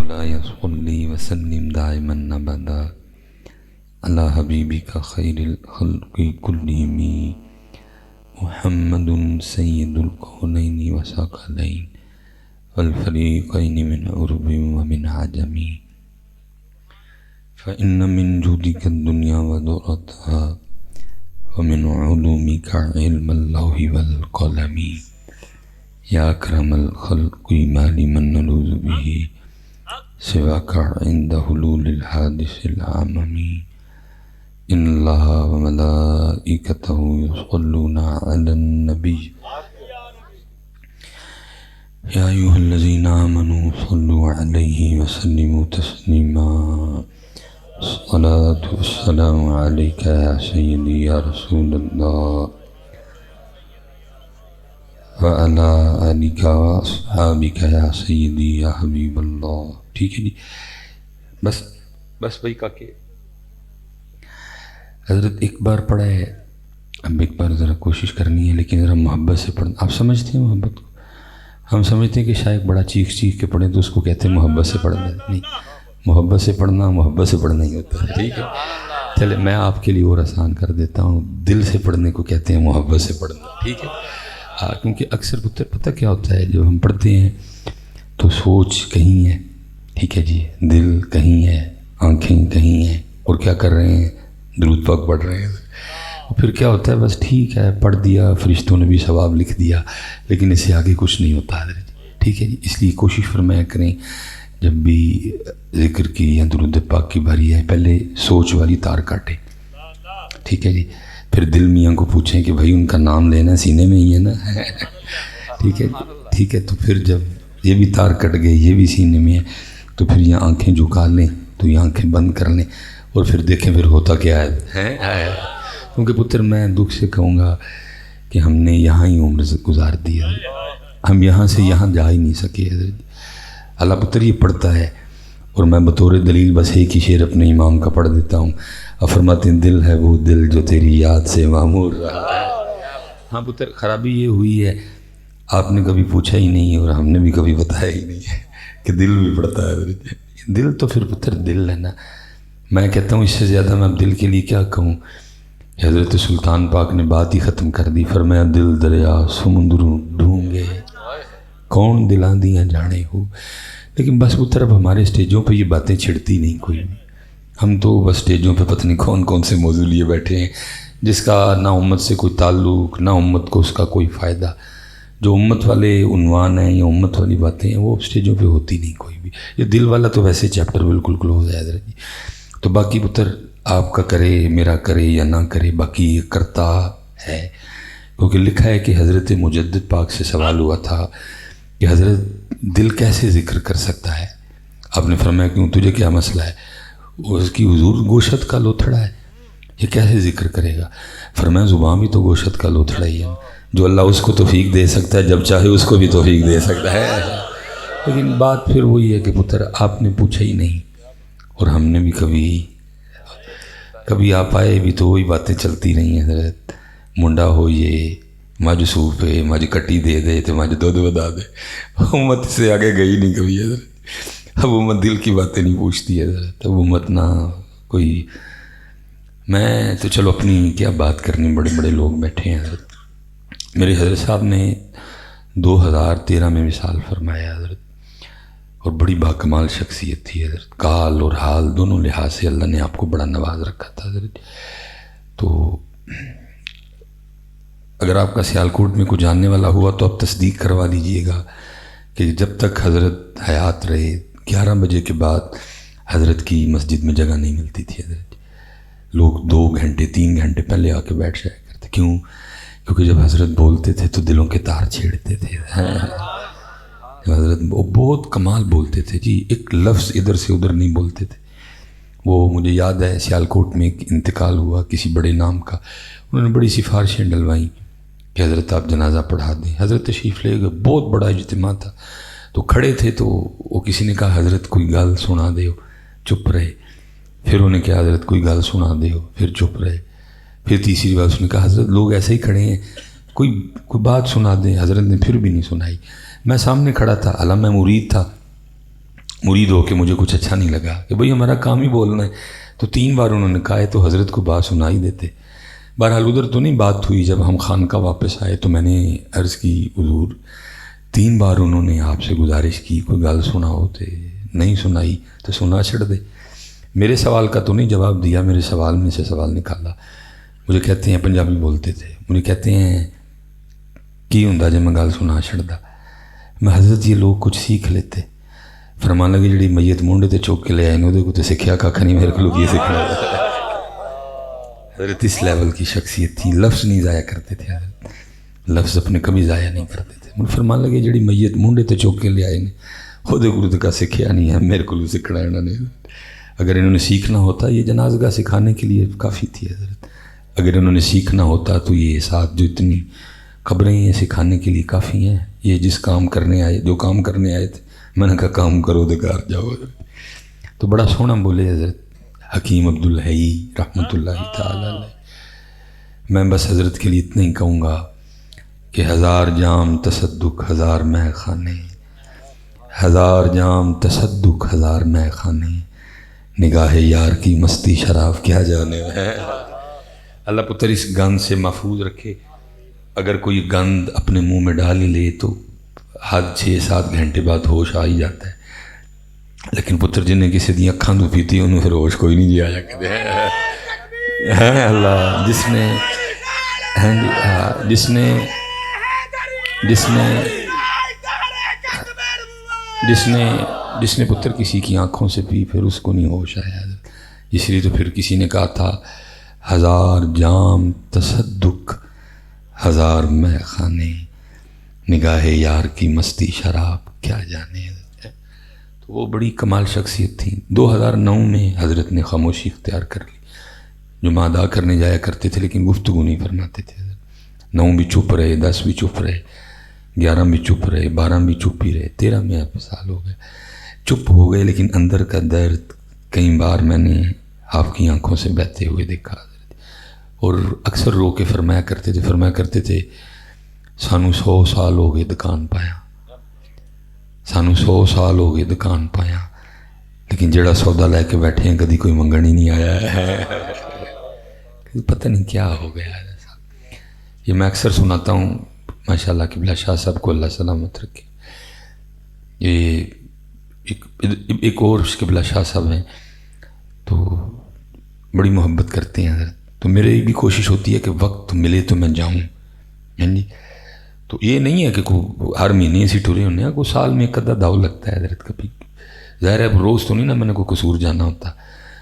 مولاي صل وسلم دائما ابدا على حبيبك خير الخلق كلهم محمد سيد الكونين وثقلين والفريقين من عرب ومن عجم فإن من جودك الدنيا ودرتها ومن علومك علم اللوح والقلم يا أكرم الخلق ما لمن نلوذ به سواك عند حلول الحادث العمم إن الله وملائكته يصلون على النبي يا أيها الذين آمنوا صلوا عليه وسلموا تسليما الصلاة والسلام عليك يا سيدي يا رسول الله وعلى آلك وأصحابك يا سيدي يا حبيب اللہ. ٹھیک ہے جی، بس وہی کہا کہ حضرت ایک بار پڑھا ہے، اب ایک بار ذرا کوشش کرنی ہے، لیکن ذرا محبت سے پڑھنا. آپ سمجھتے ہیں محبت کو؟ ہم سمجھتے ہیں کہ شاید بڑا چیخ کے پڑھیں تو اس کو کہتے ہیں محبت سے پڑھنا. نہیں، محبت سے پڑھنا ہی ہوتا ہے. ٹھیک ہے، چلے میں آپ کے لیے اور آسان کر دیتا ہوں. دل سے پڑھنے کو کہتے ہیں محبت سے پڑھنا. ٹھیک ہے، کیونکہ اکثر پتہ کیا ہوتا ہے، جب ہم پڑھتے ہیں تو سوچ کہیں ہے، ٹھیک ہے جی، دل کہیں ہے، آنکھیں کہیں ہیں، اور کیا کر رہے ہیں؟ درود پاک پڑھ رہے ہیں. اور پھر کیا ہوتا ہے، بس ٹھیک ہے پڑھ دیا، فرشتوں نے بھی ثواب لکھ دیا، لیکن اس سے آگے کچھ نہیں ہوتا حضرت. ٹھیک ہے جی، اس لیے کوشش فرمایا کریں جب بھی ذکر کی یا درود پاک کی باری ہے، پہلے سوچ والی تار کاٹیں. ٹھیک ہے جی، پھر دل میاں کو پوچھیں کہ بھائی ان کا نام لینا سینے میں ہی ہے نا. ٹھیک ہے جی، ٹھیک ہے. تو پھر جب یہ بھی تار کٹ گئے، یہ بھی سینے میں ہے، تو پھر یہ آنکھیں جھکا لیں، تو یہ آنکھیں بند کر لیں اور پھر دیکھیں پھر ہوتا کیا ہے. کیونکہ پتر میں دکھ سے کہوں گا کہ ہم نے یہاں ہی عمر گزار دی ہے، ہم یہاں سے یہاں جا ہی نہیں سکے. اللہ پتر یہ پڑھتا ہے، اور میں بطور دلیل بس ایک ہی شعر اپنے امام کا پڑھ دیتا ہوں. فرماتے ہیں دل ہے وہ دل جو تیری یاد سے معمور رہا ہے. ہاں پتر، خرابی یہ ہوئی ہے آپ نے کبھی پوچھا ہی نہیں اور ہم نے بھی کبھی بتایا ہی نہیں ہے کہ دل بھی پڑتا ہے. دل تو پھر پتر دل ہے نا. میں کہتا ہوں اس سے زیادہ میں اب دل کے لیے کیا کہوں. حضرت سلطان پاک نے بات ہی ختم کر دی، فرمایا دل دریا سمندروں ڈھونگے کون دلاں دیاں جانے ہو. لیکن بس پتر اب ہمارے اسٹیجوں پہ یہ باتیں چھڑتی نہیں کوئی بھی. ہم تو بس اسٹیجوں پہ پتہ نہیں کون سے موضوع لیے بیٹھے ہیں، جس کا نہ امت سے کوئی تعلق، نہ امت کو اس کا کوئی فائدہ. جو امت والے عنوان ہیں یا امت والی باتیں ہیں وہ اسٹیجوں پہ ہوتی نہیں کوئی بھی. یہ دل والا تو ویسے چیپٹر بالکل کلوز ہے حضرت جی. تو باقی پتر آپ کا کرے میرا کرے یا نہ کرے، باقی یہ کرتا ہے. کیونکہ لکھا ہے کہ حضرت مجدد پاک سے سوال ہوا تھا کہ حضرت دل کیسے ذکر کر سکتا ہے. آپ نے فرمایا کیوں تجھے کیا مسئلہ ہے؟ اس کی حضور گوشت کا لوتھڑا ہے، یہ کیسے ذکر کرے گا؟ فرمایا زبان بھی تو گوشت کا لوتھڑا ہی ہے. جو اللہ اس کو توفیق دے سکتا ہے، جب چاہے اس کو بھی توفیق دے سکتا ہے. لیکن بات پھر وہی ہے کہ پتر آپ نے پوچھا ہی نہیں، اور ہم نے بھی کبھی آپ آئے بھی تو وہی باتیں چلتی رہی ہیں. حضرت منڈا ہو یہ مجھ سوپے مجھ کٹی دے دے تو مجھ دودھ بدا دے. امت سے آگے گئی نہیں کبھی حضرت. اب امت دل کی باتیں نہیں پوچھتی ہے حضرت. اب امت نہ کوئی، میں تو چلو اپنی کیا بات کرنی، بڑے بڑے لوگ بیٹھے ہیں حضرت. میرے حضرت صاحب نے 2013 میں وصال فرمایا حضرت، اور بڑی باکمال شخصیت تھی حضرت. کال اور حال دونوں لحاظ سے اللہ نے آپ کو بڑا نواز رکھا تھا حضرت. تو اگر آپ کا سیالکوٹ میں کوئی جاننے والا ہوا تو آپ تصدیق کروا لیجئے گا کہ جب تک حضرت حیات رہے 11 بجے کے بعد حضرت کی مسجد میں جگہ نہیں ملتی تھی حضرت. لوگ 2 گھنٹے 3 گھنٹے پہلے آ کے بیٹھ جایا کرتے. کیوں؟ کیونکہ جب حضرت بولتے تھے تو دلوں کے تار چھیڑتے تھے. حضرت بہت کمال بولتے تھے جی، ایک لفظ ادھر سے ادھر نہیں بولتے تھے. وہ مجھے یاد ہے سیالکوٹ میں ایک انتقال ہوا کسی بڑے نام کا، انہوں نے بڑی سفارشیں ڈلوائیں کہ حضرت آپ جنازہ پڑھا دیں. حضرت تشریف لے گئے، بہت بڑا اجتماع تھا. تو کھڑے تھے تو وہ کسی نے کہا حضرت کوئی گال سنا دے ہو، چپ رہے. پھر انہوں نے کہا حضرت کوئی گال سنا دے ہو، پھر چپ رہے. پھر تیسری بار اس نے کہا حضرت لوگ ایسے ہی کھڑے ہیں، کوئی بات سنا دیں. حضرت نے پھر بھی نہیں سنائی. میں سامنے کھڑا تھا، حالانکہ میں مرید تھا. مرید ہو کے مجھے کچھ اچھا نہیں لگا کہ بھئی ہمارا کام ہی بولنا ہے، تو 3 بار انہوں نے کہا ہے تو حضرت کو بات سنا ہی دیتے۔ بہرحال ادھر تو نہیں بات ہوئی، جب ہم خانقاہ واپس آئے تو میں نے عرض کی حضور 3 بار انہوں نے آپ سے گزارش کی کوئی گل سنا ہوتے، نہیں سنائی تو سنا چھڑ دے۔ میرے سوال کا تو نہیں جواب دیا، میرے سوال میں سے سوال نکالا۔ مجھے کہتے ہیں، پنجابی بولتے تھے، مجھے کہتے ہیں کی ہوندا جے میں گل سنا چھڑدا؟ میں حضرت یہ لوگ کچھ سیکھ لیتے۔ فرمان لگے جڑی میت مونڈے تے چوک کے لے آئے وہ تو سیکھیا کھ نہیں، میرے کو یہ سیکھنا۔ حضرت اس لیول کی شخصیت تھی، لفظ نہیں ضائع کرتے تھے حضرت، لفظ اپنے کبھی ضائع نہیں کرتے تھے۔ مجھے فرمان لگے جڑی میت مونڈے تے چوک کے لے آئے وہ تو کا سیکھیا نہیں ہے، میرے کو سیکھنا انہوں نے۔ اگر انہوں نے سیکھنا ہوتا، یہ جنازگاہ سکھانے کے لیے کافی تھی حضرت، اگر انہوں نے سیکھنا ہوتا تو یہ ساتھ جو اتنی خبریں ہیں سکھانے کے لیے کافی ہیں۔ یہ جس کام کرنے آئے، جو کام کرنے آئے تھے، میں نے کہا کام کرو دے گھر جاؤ۔ تو بڑا سونا بولے حضرت حکیم عبدالحی رحمۃ اللہ تعالی علیہ۔ میں بس حضرت کے لیے اتنا ہی کہوں گا کہ 1000 جام تصدق 1000 مے خانے، 1000 جام تصدق 1000 مے خانے، نگاہ یار کی مستی شراب کیا جانے ہے۔ اللہ پتر اس گند سے محفوظ رکھے۔ اگر کوئی گند اپنے منہ میں ڈال ہی لے تو حد 6-7 گھنٹے بعد ہوش آ ہی جاتا ہے، لیکن پتر جنہیں کسی دی اکھاں تو پیتی انہوں پھر ہوش کوئی نہیں جی آیا کرتے ہیں۔ اللہ جس نے جس نے جس نے جس نے جس نے پتر کسی کی آنکھوں سے پی پھر اس کو نہیں ہوش آیا، اس لیے تو پھر کسی نے کہا تھا 1000 جام تصدق 1000 مے خانے، نگاہ یار کی مستی شراب کیا جانے۔ تو وہ بڑی کمال شخصیت تھی۔ 2009 میں حضرت نے خاموشی اختیار کر لی، جمعہ ادا کرنے جایا کرتے تھے لیکن گفتگو نہیں فرماتے تھے۔ 9 بھی چپ رہے، 10 بھی چپ رہے، 11 بھی چپ رہے، 12 بھی چپ ہی رہے، 13 میں آپ سال ہو گئے، چپ ہو گئے، لیکن اندر کا درد کئی بار میں نے آپ کی آنکھوں سے بہتے ہوئے دیکھا۔ اور اکثر رو کے فرمایا کرتے تھے سانو 100 سال ہو گئے دکان پایا، سانو 100 سال ہو گئے دکان پایا، لیکن جڑا سودا لے کے بیٹھے ہیں کدی کوئی منگن ہی نہیں آیا ہے۔ پتہ نہیں کیا ہو گیا ہے۔ یہ میں اکثر سناتا ہوں، ماشاءاللہ قبلہ شاہ صاحب کو اللہ سلامت رکھے۔ یہ ایک اور قبلہ شاہ صاحب ہیں تو بڑی محبت کرتے ہیں حضرت، تو میرے بھی کوشش ہوتی ہے کہ وقت ملے تو میں جاؤں، جی۔ تو یہ نہیں ہے کہ ہر مہینے اسی ٹورے ہونے ہیں، کوئی سال میں ایک ادھا داؤ لگتا ہے حضرت کبھی۔ ظاہر ہے روز تو نہیں نا میں نے کوئی قصور جانا ہوتا،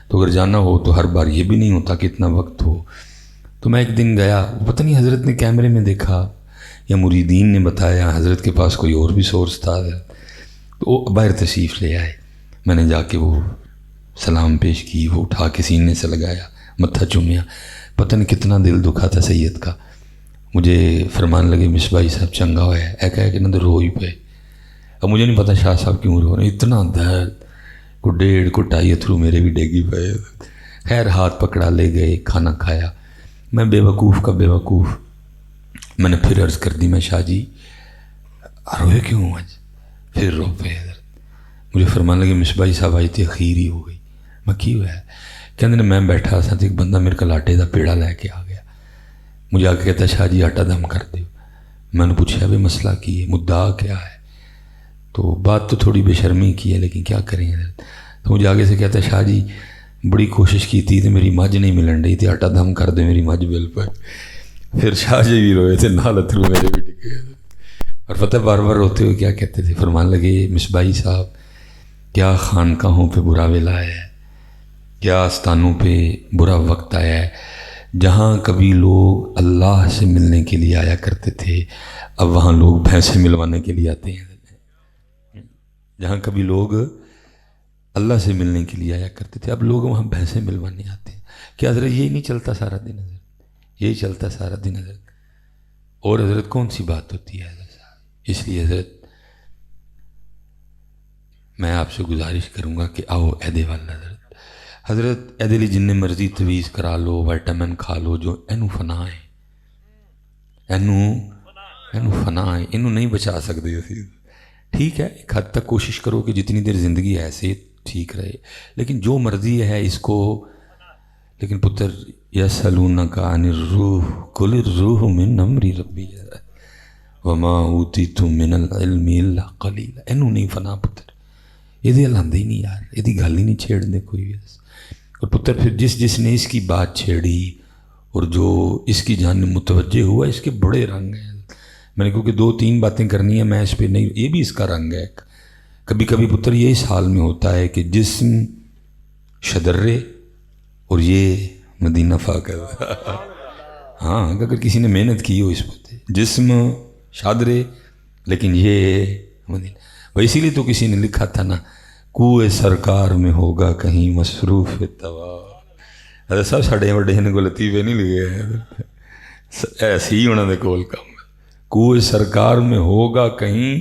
تو اگر جانا ہو تو ہر بار یہ بھی نہیں ہوتا کہ اتنا وقت ہو۔ تو میں ایک دن گیا، پتہ نہیں حضرت نے کیمرے میں دیکھا یا مریدین نے بتایا، حضرت کے پاس کوئی اور بھی سورس تھا، تو وہ باہر تشریف لے آئے۔ میں نے جا کے وہ سلام پیش کی، وہ اٹھا کے سینے سے لگایا، متھا چومیا، پتہ نہیں کتنا دل دکھا تھا سید کا۔ مجھے فرمان لگے مصباحی صاحب چنگا ہوا ہے، کہہ کہ نہ رو ہی پے۔ اب مجھے نہیں پتا شاہ صاحب کیوں رو رہے ہیں، اتنا درد، کو 1.5 کو 2.5 اتھرو میرے بھی ڈیگی پے۔ خیر ہاتھ پکڑا لے گئے، کھانا کھایا۔ میں بے وقوف کا بے وقوف، میں نے پھر عرض کر دی میں شاہ جی روئے کیوں آج؟ پھر رو پے حضرت۔ مجھے فرمان لگے مصباحی صاحب آئی تھی اخیر ہی ہو گئی۔ میں کی ہوا ہے؟ کہتے میں بیٹھا سا تو ایک بندہ میرے کو آٹے کا پیڑا لے کے آ گیا، مجھے آ کے کہتا شاہ جی آٹا دم کر دیو۔ میں نے پوچھا بھی مسئلہ کی ہے، مدعا کیا ہے؟ تو بات تو تھوڑی بے شرمی کی ہے لیکن کیا کریں حضرت۔ تو مجھے آگے سے کہتا شاہ جی بڑی کوشش کی تھی تو میری مجھ نہیں ملن رہی تھی، آٹا دم کر دے میری مجھ بل پر۔ پھر شاہ جی بھی روئے تھے، نال اتھرو میرے بھی ٹکے۔ اور فتح بار بار روتے ہوئے کیا کہتے تھے، فرمان لگے مصباحی صاحب کیا خانقاہوں پہ برا ویلا ہے، کیا آستانوں پہ برا وقت آیا ہے، جہاں کبھی لوگ اللہ سے ملنے کے لیے آیا کرتے تھے اب وہاں لوگ بھینسیں ملوانے کے لیے آتے ہیں۔ جہاں کبھی لوگ اللہ سے ملنے کے لیے آیا کرتے تھے اب لوگ وہاں بھینسیں ملوانے آتے ہیں۔ کیا حضرت یہی نہیں چلتا سارا دن حضرت؟ یہی چلتا سارا دن حضرت؟ اور حضرت کون سی بات ہوتی ہے حضرت صاحب؟ اس لیے حضرت میں آپ سے گزارش کروں گا کہ آؤ عہدے والا حضرت عہدے لی جن مرضی تویز کرا لو، وائٹامن کھا لو، جو اینو فنا ہے، اینو فنا ہے، اینو نہیں بچا سکتے اسی۔ ٹھیک ہے ایک حد تک کوشش کرو کہ جتنی دیر زندگی ہے ایسے ٹھیک رہے، لیکن جو مرضی ہے اس کو، لیکن پتر یسألونک عن الروح قل الروح من امر ربی وما اوتیتم من العلم الا قلیلا، اینوں نہیں فنا پتر، یہ ہلاندے ہی نہیں یار، یہ گل ہی نہیں چھیڑنے کوئی بھی۔ اور پتر پھر جس نے اس کی بات چھیڑی اور جو اس کی جانب متوجہ ہوا، اس کے بڑے رنگ ہیں۔ میں نے کیونکہ 2-3 باتیں کرنی ہیں، میں اس پہ نہیں، یہ بھی اس کا رنگ ہے۔ کبھی کبھی پتر یہ اس حال میں ہوتا ہے کہ جسم شدرے اور یہ مدینہ پاک ہے۔ ہاں اگر کسی نے محنت کی ہو اس پہ، جسم شادرے لیکن یہ مدینہ، وہ اسی لیے تو کسی نے لکھا تھا نا، کوئے سرکار میں ہوگا کہیں مصروف طواف۔ حضرت صاحب ساڑے وڈے نے کوئی لطیفے نہیں لکھے ہیں، ایسے ہی انہوں نے کول کام، کوئے سرکار میں ہوگا کہیں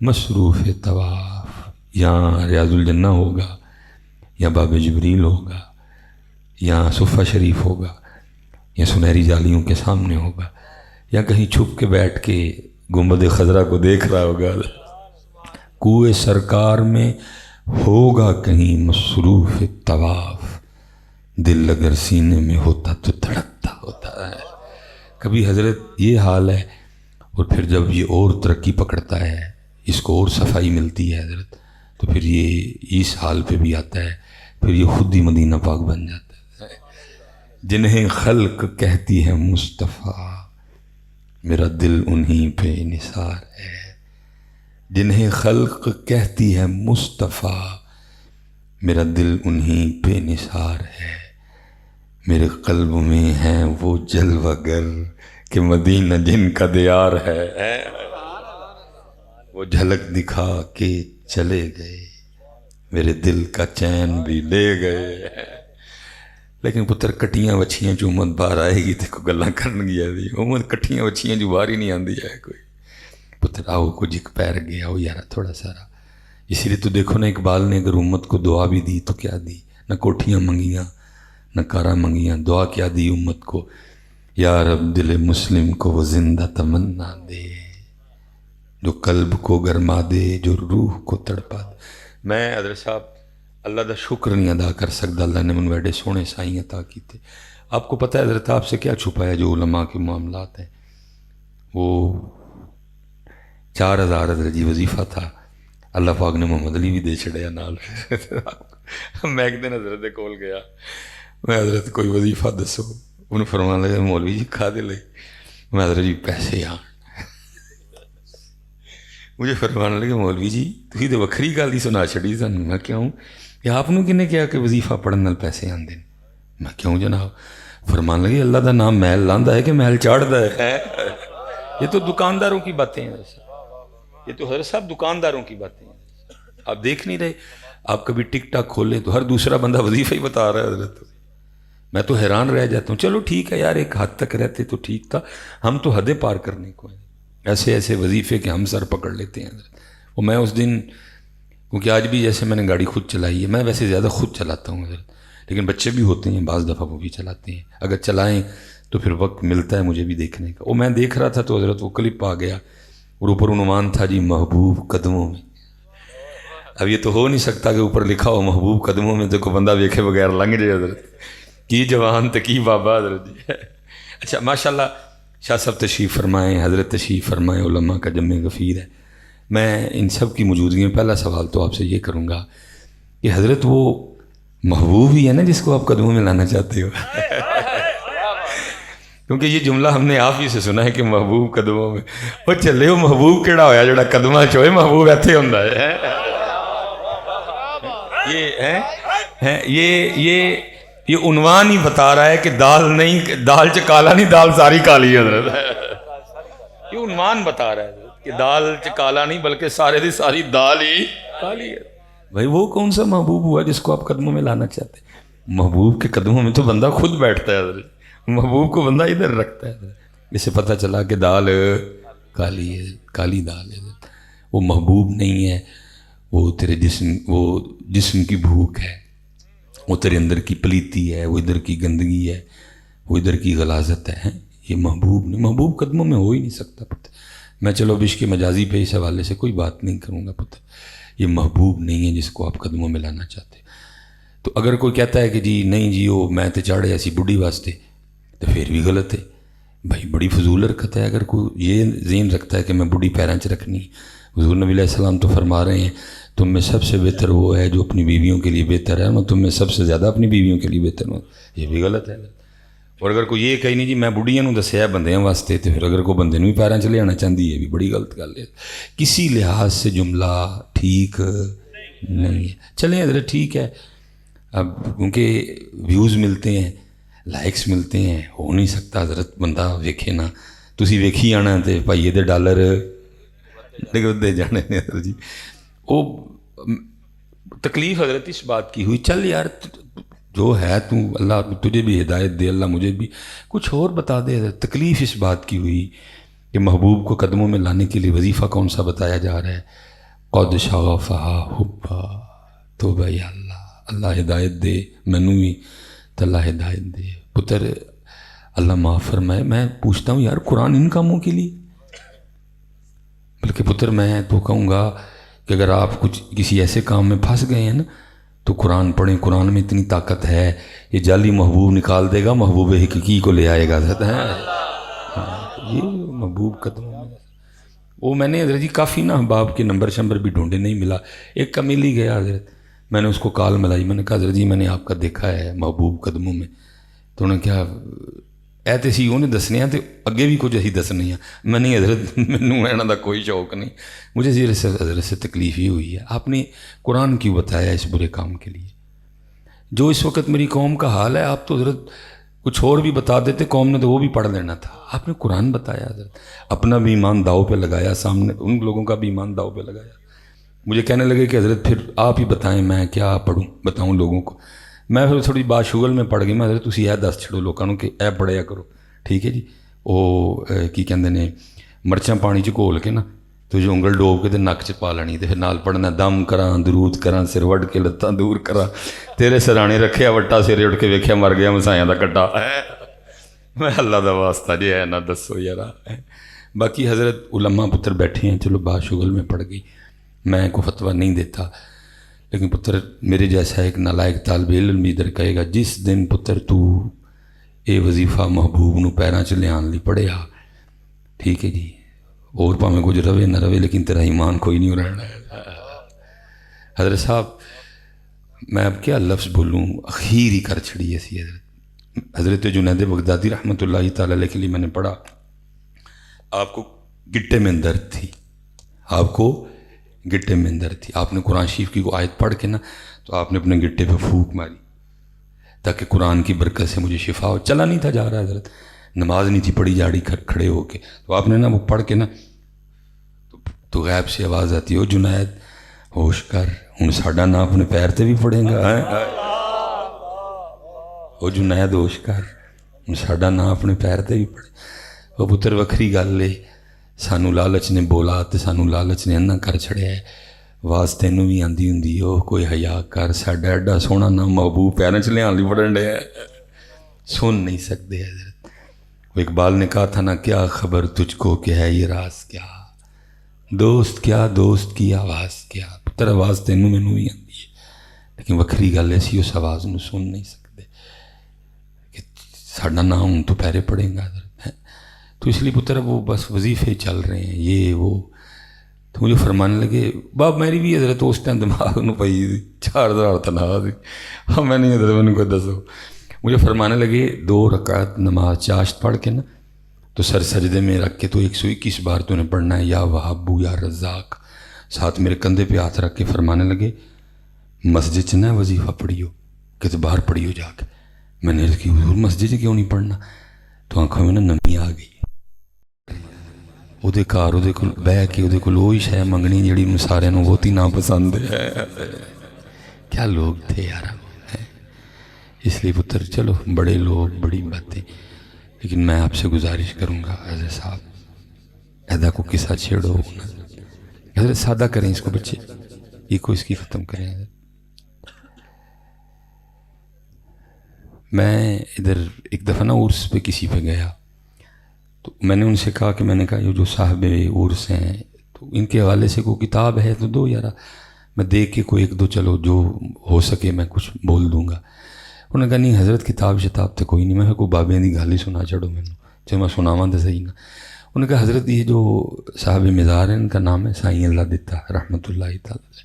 مصروف طواف، یا ریاض الجنہ ہوگا، یا باب جبریل ہوگا، یا صفہ شریف ہوگا، یا سنہری جالیوں کے سامنے ہوگا، یا کہیں چھپ کے بیٹھ کے گنبد خضرا کو دیکھ رہا ہوگا۔ کوئے سرکار میں ہوگا کہیں مصروف طواف، دل اگر سینے میں ہوتا تو دھڑکتا ہوتا ہے۔ کبھی حضرت یہ حال ہے، اور پھر جب یہ اور ترقی پکڑتا ہے، اس کو اور صفائی ملتی ہے حضرت، تو پھر یہ اس حال پہ بھی آتا ہے، پھر یہ خود ہی مدینہ پاک بن جاتا ہے۔ جنہیں خلق کہتی ہے مصطفیٰ، میرا دل انہی پہ نثار ہے۔ جنہیں خلق کہتی ہے مصطفیٰ، میرا دل انہی پہ نثار ہے۔ میرے قلب میں ہیں وہ جلوہ گر کہ مدینہ جن کا دیار ہے، وہ جھلک دکھا کے چلے گئے، میرے دل کا چین بھی لے گئے۔ لیکن پتر کٹیاں وچھیاں جو امت باہر آئے گی تے کو گلاں کرن گیا دی، امت کٹیاں وچھیاں جو باہر ہی نہیں آندی ہے کوئی۔ پتر آؤ کچھ ایک پیر گیا ہو یارا تھوڑا سارا۔ اسی لیے تو دیکھو نا اقبال نے اگر امت کو دعا بھی دی تو کیا دی، نہ کوٹھیاں منگیاں نہ کاراں منگیاں، دعا کیا دی امت کو، یا رب دل مسلم کو وہ زندہ تمنا دے، جو قلب کو گرما دے، جو روح کو تڑپا دے۔ میں حضرت صاحب اللہ دا شکر نہیں ادا کر سکتا، اللہ نے من ویڈے سونے سائیں عطا کیتے۔ آپ کو پتہ ہے حضرت آپ سے کیا چھپا ہے جو علماء کے معاملات ہیں؟ وہ 4000 حضرت جی وظیفہ تھا، اللہ پاک نے محمد علی بھی دے چھڑیا نال۔ میں ایک دن حضرت دے کول گیا، میں حضرت کوئی وظیفہ دسو، انہوں فرمان لگا مولوی جی کھا دے لے، میں حضرت جی پیسے آن، مجھے فرمان لگے مولوی جی تھی تو وکری گل ہی سنا چھڑی سن۔ میں کیوں کہ آپ نے کنے کیا کہ وظیفہ پڑھن نال پیسے آندے؟ میں کیوں جناب؟ فرمان لگے اللہ دا نام محل لاندا ہے کہ محل چاڑھدا ہے۔ یہ تو دکانداروں کی باتیں ہیں، یہ تو حضرت صاحب دکانداروں کی باتیں ہیں، آپ دیکھ نہیں رہے؟ آپ کبھی ٹک ٹاک کھولیں تو ہر دوسرا بندہ وظیفہ ہی بتا رہا ہے حضرت۔ میں تو حیران رہ جاتا ہوں۔ چلو ٹھیک ہے یار، ایک حد تک رہتے تو ٹھیک تھا، ہم تو حدیں پار کرنے کو ہیں، ایسے ایسے وظیفے کہ ہم سر پکڑ لیتے ہیں حضرت۔ وہ میں اس دن، کیونکہ آج بھی جیسے میں نے گاڑی خود چلائی ہے، میں ویسے زیادہ خود چلاتا ہوں حضرت، لیکن بچے بھی ہوتے ہیں بعض دفعہ وہ بھی چلاتے ہیں، اگر چلائیں تو پھر وقت ملتا ہے مجھے بھی دیکھنے کا۔ وہ میں دیکھ رہا تھا تو حضرت وہ کلپ آ گیا اور اوپر عنوان تھا جی محبوب قدموں میں۔ اب یہ تو ہو نہیں سکتا کہ اوپر لکھا ہو محبوب قدموں میں تو کوئی بندہ ویکھے بغیر لنگ جائے حضرت، کی جوان تو کی بابا حضرت جی۔ اچھا ماشاءاللہ شاہ صاحب تشریف فرمائیں، حضرت تشریف فرمائیں، علماء کا جمع غفیر ہے۔ میں ان سب کی موجودگی میں پہلا سوال تو آپ سے یہ کروں گا کہ حضرت وہ محبوب ہی ہے نا جس کو آپ قدموں میں لانا چاہتے ہو؟ کیونکہ یہ جملہ ہم نے آپ ہی سے سنا ہے کہ محبوب قدموں میں، وہ چلے وہ محبوب کیڑا ہویا جڑا قدمہ چوئے، محبوب ایتھے ہوندا ہے۔ یہ عنوان ہی بتا رہا ہے کہ دال نہیں، دال چ کالا نہیں، دال ساری کالی ہے حضرت۔ یہ عنوان بتا رہا ہے کہ دال چ کالا نہیں بلکہ سارے دی ساری دال ہی کالی ہے۔ بھائی وہ کون سا محبوب ہوا جس کو آپ قدموں میں لانا چاہتے ہیں؟ محبوب کے قدموں میں تو بندہ خود بیٹھتا ہے حضرت، محبوب کو بندہ ادھر رکھتا ہے حضرت۔ اس سے پتہ چلا کہ دال کالی ہے، کالی دال ہے حضرت۔ وہ محبوب نہیں ہے، وہ تیرے جسم کی بھوک ہے، وہ تیرے اندر کی پلیتی ہے، وہ ادھر کی گندگی ہے، وہ ادھر کی غلاظت ہے۔ یہ محبوب نہیں، محبوب قدموں میں ہو ہی نہیں سکتا۔ پتہ میں چلو عشق مجازی پہ اس حوالے سے کوئی بات نہیں کروں گا پتر، یہ محبوب نہیں ہے جس کو آپ قدموں میں لانا چاہتے۔ تو اگر کوئی کہتا ہے کہ جی نہیں جی وہ میں تے چاڑے ایسی بڈھی واسطے، تو پھر بھی غلط ہے بھائی، بڑی فضول حرکت ہے۔ اگر کوئی یہ ذہن رکھتا ہے کہ میں بڈھی پیروں 'چ رکھنی، حضور نبی علیہ السلام تو فرما رہے ہیں تم میں سب سے بہتر وہ ہے جو اپنی بیویوں کے لیے بہتر ہے، میں تم میں سب سے زیادہ اپنی بیویوں کے لیے بہتر ہوں، یہ بھی غلط ہے۔ اور اگر کوئی یہ کہیں نہیں جی میں بڑھیاں نوں دسیا بندیاں واسطے، تو پھر اگر کوئی بندے نوں بھی پیروں 'چ لے آنا چاہتی ہے، یہ بھی بڑی غلط گل ہے۔ کسی لحاظ سے جملہ ٹھیک نہیں ہے۔ چلیں حضرت ٹھیک ہے، اب کیونکہ ویوز ملتے ہیں، لائکس ملتے ہیں، ہو نہیں سکتا حضرت بندہ ویکھے نا، تسی ویکھی آنا تے بھائیے دے ڈالر نگردے جانے نے حضرت جی۔ وہ تکلیف حضرت اس بات کی ہوئی، چل یار جو ہے تو اللہ تجھے بھی ہدایت دے، اللہ مجھے بھی کچھ اور بتا دے۔ حضرت تکلیف اس بات کی ہوئی کہ محبوب کو قدموں میں لانے کے لیے وظیفہ کون سا بتایا جا رہا ہے، قد شغفہا حبا۔ تو بھائی اللہ ہدایت دے مینوں بھی، تو اللہ ہدایت دے پتر، اللہ معاف فرمائے۔ میں پوچھتا ہوں یار قرآن ان کاموں کے لیے؟ بلکہ پتر میں تو کہوں گا کہ اگر آپ کچھ کسی ایسے کام میں پھنس گئے ہیں نا تو قرآن پڑھیں، قرآن میں اتنی طاقت ہے، یہ جعلی محبوب نکال دے گا، محبوب حقیقی کو لے آئے گا۔ یہ محبوب قدموں میں وہ میں نے حضرت جی کافی نا احباب کے نمبر شمبر بھی ڈھونڈے، نہیں ملا۔ ایک کا مل ہی گیا حضرت، میں نے اس کو کال ملائی، میں نے کہا حضرت جی میں نے آپ کا دیکھا ہے محبوب قدموں میں، تو انہوں نے کیا اے تے سی انہیں دسنے ہیں، تو اگے بھی کچھ اسی دسنے ہیں۔ میں نہیں حضرت مینوں انہاں دا کوئی شوق نہیں، مجھے حضرت سے تکلیف ہی ہوئی ہے، آپ نے قرآن کیوں بتایا اس برے کام کے لیے؟ جو اس وقت میری قوم کا حال ہے، آپ تو حضرت کچھ اور بھی بتا دیتے، قوم نے تو وہ بھی پڑھ لینا تھا، آپ نے قرآن بتایا حضرت، اپنا بھی ایمان داؤ پہ لگایا، سامنے ان لوگوں کا بھی ایمان داؤ پہ لگایا۔ مجھے کہنے لگے کہ حضرت پھر آپ ہی بتائیں میں کیا پڑھوں، بتاؤں لوگوں کو۔ میں پھر تھوڑی بات شغل میں پڑھ گئی، میں حضرت تسی اے دس چھڑو لوگوں کو کہ اے پڑھیا کرو، ٹھیک ہے جی۔ وہ کی کہندے نے مرچاں پانی 'چ گھول کے نا تو جو انگل ڈوب کے تے نک 'چ پا لینی، تے پھر نال پڑھنا دم کراں درود کراں سر وڈ کے لتاں دور کراں، تیرے سرانے رکھیا وٹا سرے اٹھ کے ویکھیا مر گیا مسایاں دا کٹا۔ میں اللہ دا واسطہ جی ہے نہ دسو یارا۔ باقی حضرت علماء پتر بیٹھے ہیں، چلو بات شغل میں پڑھ گئی، میں کو فتویٰ نہیں دیتا، لیکن پتر میرے جیسا ایک نالائق طالب علم ادھر کہے گا جس دن پتر تو اے وظیفہ محبوب نو پیراں چ لیان لی پڑھیا، ٹھیک ہے جی، اور پاویں کچھ روے نہ روے لیکن تیرا ایمان کوئی نہیں رہنا ہے۔ حضرت صاحب میں اب کیا لفظ بولوں، اخیر ہی کر چھڑی ایسی حضرت جنید بغدادی رحمۃ اللہ تعالیٰ علیہ کے لیے میں نے پڑھا، آپ کو گٹے میں درد تھی، آپ کو گٹے میں درد تھی، آپ نے قرآن شریف کی کوئی آیت پڑھ کے نا تو آپ نے اپنے گٹے پہ پھونک ماری تاکہ قرآن کی برکت سے مجھے شفا ہو۔ چلا نہیں تھا جا رہا حضرت، نماز نہیں تھی پڑھی جاڑی کھڑے ہو کے، تو آپ نے نا وہ پڑھ کے نا تو غیب سے آواز آتی ہے، او جنید ہوش کر، ہوں ساڈا نام اپنے پیر تے بھی پڑھے گا، او جنید ہوش کر، ہوں ساڈا نام اپنے پیر تے بھی پڑھے۔ وہ پتر وکھری گل ہے، سانو لالچ نے بولا تے سانو لالچ نے انہاں کر چھڑیا ہے، آواز تینوں بھی آندی ہوندی او کوئی حیا کر، ساڈا ایڈا سونا نام محبوب پیراں چ لیان لئی پڑھن ڈے سن نہیں سکتے حضرت۔ وہ اقبال نے کہا تھا نا کیا خبر تجھ کو کہ ہے یہ راز کیا، دوست کیا دوست کی آواز کیا، پتر آواز تینوں مینوں بھی آندی ہے لیکن وکھری گل ایسی اس آواز نو سن نہیں سکتے کہ ساڈا نام تو پیرے پڑھیں گا حضرت۔ تو اس لیے پتر وہ بس وظیفے چل رہے ہیں یہ وہ، تو مجھے فرمانے لگے باب میری بھی حضرت اس ٹائم دماغ نو پئی 4000 تنخواہ تھی، ہاں میں نہیں حضرت میں نے کوئی دسو، مجھے فرمانے لگے 2 رکعت نماز چاشت پڑھ کے نا تو سر سجدے میں رکھ کے تو 121 بار تو نے پڑھنا ہے یا وہابو یا رزاق، ساتھ میرے کندھے پہ ہاتھ رکھ کے فرمانے لگے مسجد چ نہ وظیفہ پڑھیو کہ باہر پڑھیو جا کے۔ میں نے عرض کی حضور مسجد چ کیوں نہیں پڑھنا؟ تو آنکھوں میں نا نمی آ گئی، وہ گھر وہ بہ کے وہ وہی شے منگنی جیڑی سارے بہت ہی ناپسند ہے۔ کیا لوگ تھے یار، اس لیے پتر چلو بڑے لوگ بڑی باتیں، لیکن میں آپ سے گزارش کروں گا حضرت صاحب ایدا کو قصہ چھیڑو نا حضرت، سادہ کریں اس کو بچے، یہ کو اس کی ختم کریں حضرت۔ میں ادھر ایک دفعہ نا عرس پہ کسی پہ گیا تو میں نے ان سے کہا کہ میں نے کہا یہ جو صاحب عرس ہیں تو ان کے حوالے سے کوئی کتاب ہے تو دو یارا، میں دیکھ کے کوئی ایک دو چلو جو ہو سکے میں کچھ بول دوں گا۔ انہوں نے کہا نہیں حضرت کتاب شتاب تو کوئی نہیں، میں کوئی بابے دی گل ہی سنا چڑھو مینوں، چلو میں سناواں تو صحیح نا۔ انہوں نے کہا حضرت یہ جو صاحب مزار ہیں ان کا نام ہے سائیں اللہ دتا رحمۃ اللہ تعالی،